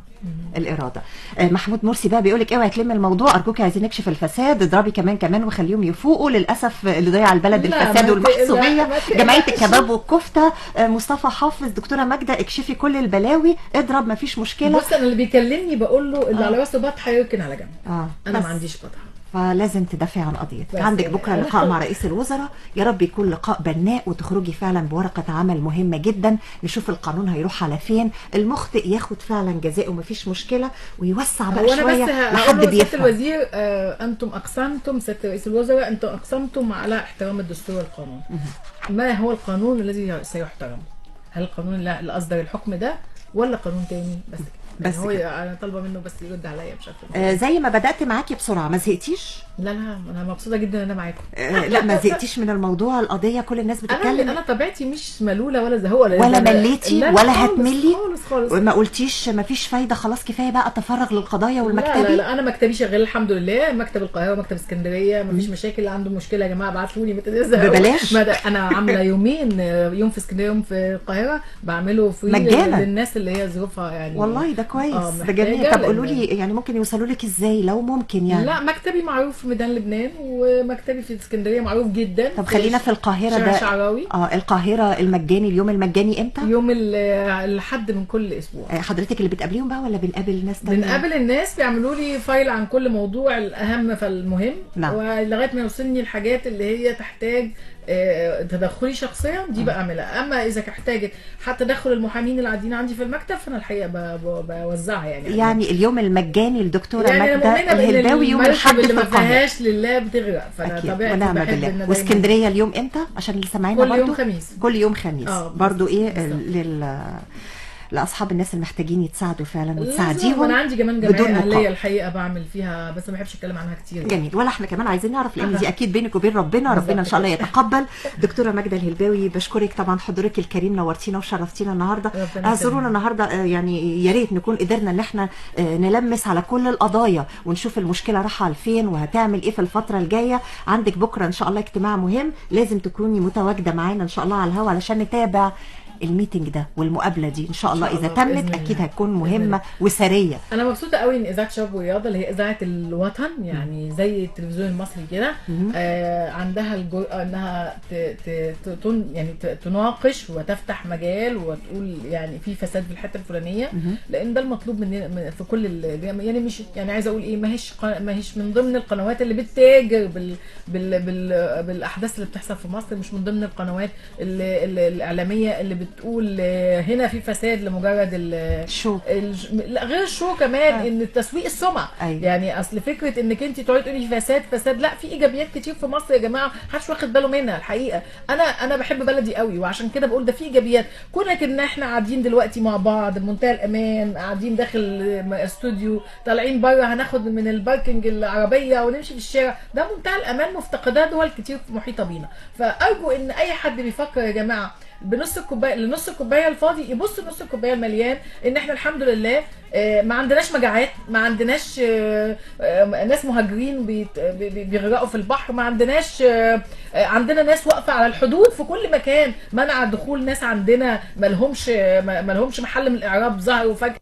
الاراده. محمود مرسي بقى بيقولك اوعي تلم الموضوع ارجوك، عايزين نكشف الفساد، اضربي كمان وخليهم يفوقوا. للاسف اللي ضيع البلد الفساد والمحسوبيه. جمعيه الكباب والكفته. مصطفى حافظ، دكتوره ماجده اكشفي كل البلاوي، اضرب مفيش مشكله. بص انا اللي بيكلمني بقول له اللي على راسه بطحه يركن على جنب. انا ما عنديش بطحه، فلازم تدافعي عن قضيتك. عندك بكره لقاء مع رئيس الوزراء، يا رب يكون لقاء بناء وتخرجي فعلا بورقه عمل مهمه جدا، نشوف القانون هيروح على فين، المخطئ ياخد فعلا جزاءه مفيش مشكله، ويوسع بقى شويه لحد بيفهم. سياده الوزير انتم اقسمتم، سياده رئيس الوزراء انتم اقسمتم على احترام الدستور والقانون. ما هو القانون الذي سيحترم؟ هل القانون اللي اصدر الحكم ده ولا قانون تاني؟ بس هو انا طالبه منه بس يرد عليا بشكل زي ما بدات معاكي بسرعه. ما زهقتيش؟ لا انا مبسوطه جدا ان انا معاكم. لا ما زهقتيش من الموضوع، القضيه كل الناس بتتكلم. انا طبيعتي مش ملوله ولا زهوقه ولا مليتي ولا هتملي خالص. ما قلتيش ما فيش فايده خلاص كفايه بقى اتفرغ للقضايا والمكتبي؟ لا انا مكتبي شغال الحمد لله، مكتب القاهره ومكتب اسكندريه ما فيش مشاكل. اللي عنده مشكله يا جماعه ابعتوا لي ببلاش. انا عامله يوم في اسكندريه يوم في القاهره بعمله فري للناس اللي هي ظروفها يعني. والله ده كويس ده جميل. طب قولوا لي يعني ممكن يوصلوا لك ازاي لو ممكن يعني؟ لا مكتبي معروف في ميدان لبنان، ومكتبي في اسكندريه معروف جدا. طب خلينا في القاهره ده شعراوي. القاهره المجاني. اليوم المجاني امتى؟ يوم الاحد من كل اسبوع. حضرتك اللي بتقابليهم بقى ولا بنقابل ناس تانية؟ بنقابل الناس بيعملوا لي فايل عن كل موضوع الاهم فالمهم. نعم. ولغايه ما يوصلني الحاجات اللي هي تحتاج تدخلي شخصيا دي بعملها. اما اذا احتاجت حتى تدخل المحامين اللي قاعدين عندي في المكتب فانا الحقيقه بوزعها يعني اليوم المجاني الدكتوره يعني ماجده الهلباوي يوم الاحد اللي ما فيهاش لله بتغرق. فانا طبيعتي بحب ان واسكندريه اليوم امتى عشان اللي سامعيننا برضه؟ كل يوم خميس. كل يوم خميس برضه لاصحاب الناس المحتاجين يتساعدوا فعلا وتساعديهم. انا عندي كمان جمعيه اهليه الحقيقه بعمل فيها بس ما بحبش اتكلم عنها كتير. جميل. ولا احنا كمان عايزين نعرف لان دي اكيد بينك وبين ربنا ان شاء الله يتقبل. دكتوره ماجده الهلباوي بشكرك طبعا حضورك الكريم، نورتينا وشرفتينا النهارده. اعذرونا النهارده يعني يا ريت نكون قدرنا ان احنا نلمس على كل القضايا ونشوف المشكله رايحه لفين وهتعمل ايه في الفتره الجايه. عندك بكره ان شاء الله اجتماع مهم لازم تكوني متواجده معانا ان شاء الله على الهواء علشان نتابع الميتنج ده والمقابله دي ان شاء الله. اذا تمت اكيد هتكون مهمه وسريه. انا مبسوطه قوي ان اذاعه شباب ورياضه اللي هي اذاعه الوطن يعني زي التلفزيون المصري كده عندها الجرأه انها يعني تناقش وتفتح مجال وتقول يعني في فساد في الحته الفلانيه، لان ده المطلوب مننا في كل يعني مش يعني عايزه اقول ايه، ما هيش من ضمن القنوات اللي بتتاجر بالاحداث اللي بتحصل في مصر، مش من ضمن القنوات الاعلاميه اللي بتقول هنا في فساد لمجرد الشو. لا غير الشو كمان ان التسويق السمعه. يعني اصل فكره انك انت تقعدي تقولي فساد لا، في ايجابيات كتير في مصر يا جماعه محدش واخد باله منها الحقيقه. انا بحب بلدي قوي وعشان كده بقول ده في ايجابيات. كونك ان احنا قاعدين دلوقتي مع بعض بمنتهى الامان، قاعدين داخل استوديو، طالعين بره هناخد من الباركنج العربيه ونمشي في الشارع، ده منتهى الامان مفتقداه دول كتير محيطه بينا. فارجو ان اي حد بيفكر يا جماعه بنص الكوبايه لنص الكوبايه الفاضي يبص نص الكوبايه المليان، ان احنا الحمد لله ما عندناش مجاعات، ما عندناش ناس مهاجرين بيغرقوا في البحر، ما عندناش عندنا ناس واقفه على الحدود في كل مكان منع دخول ناس عندنا ما لهمش محل من الاعراب ظهروا فجاه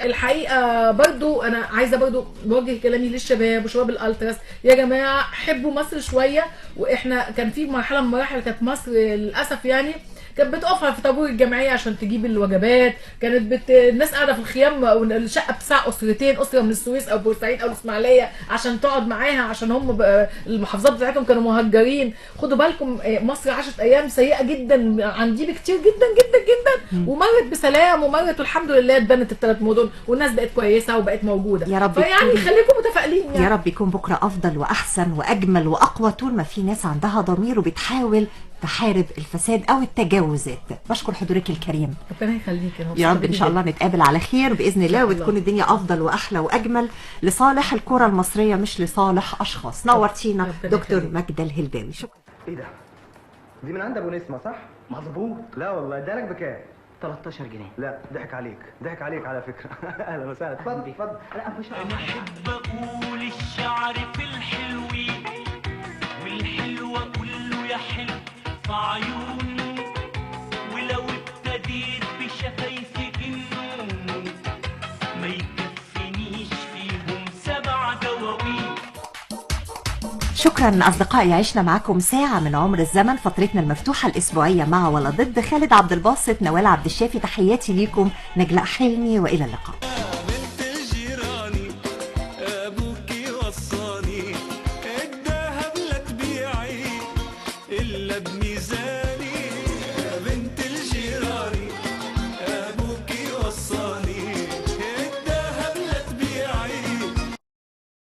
الحقيقه برضو انا عايزه برضو بوجه كلامي للشباب وشباب الالتراس، يا جماعه حبوا مصر شويه. واحنا كان في مرحله من المراحل كانت مصر للاسف يعني كانت بتقف في طابور الجمعيه عشان تجيب الوجبات، كانت الناس قاعده في الخيام، الشقه بتسع اسرتين، اسره من السويس او بورسعيد او الاسماعيليه عشان تقعد معاها، عشان هم المحافظات بتاعتهم كانوا مهجرين. خدوا بالكم مصر عاشت ايام سيئه جدا عن دي بكتير جدا جدا جدا، ومرت بسلام ومرت والحمد لله اتبنت الثلاث مدن والناس بقت كويسه وبقت موجوده. يا رب فيعني خليكم متفائلين يعني. يا رب يكون بكره افضل واحسن واجمل واقوى طول ما في ناس عندها ضمير وبتحاول تحارب الفساد او التجاوزات. بشكر حضورك الكريم. ربنا يخليك يا رب ان شاء الله نتقابل على خير باذن الله وتكون الدنيا افضل واحلى واجمل لصالح الكره المصريه مش لصالح اشخاص. نورتينا دكتور ماجدة الهلباوي. شكرا. ايه ده؟ دي من عند ابو نسمه صح؟ مظبوط. لا والله ادالك بكام؟ 13 جنيه. لا ضحك عليك، ضحك عليك على فكره. اهلا وسهلا. اتفضل اتفضل. لا مش انا احب اقول الشعر في الحلوين والحلوه كله يا حلو في عيوني، ولو ابتديت بشفايفي جنون ما يكفينيش فيهم 7 دواوين. شكرا أصدقائي، عشنا معكم ساعة من عمر الزمن، فترتنا المفتوحة الأسبوعية مع ولا ضد. خالد عبد الباسط، نوال عبد الشافي، تحياتي ليكم، نجلاء حلمي، وإلى اللقاء.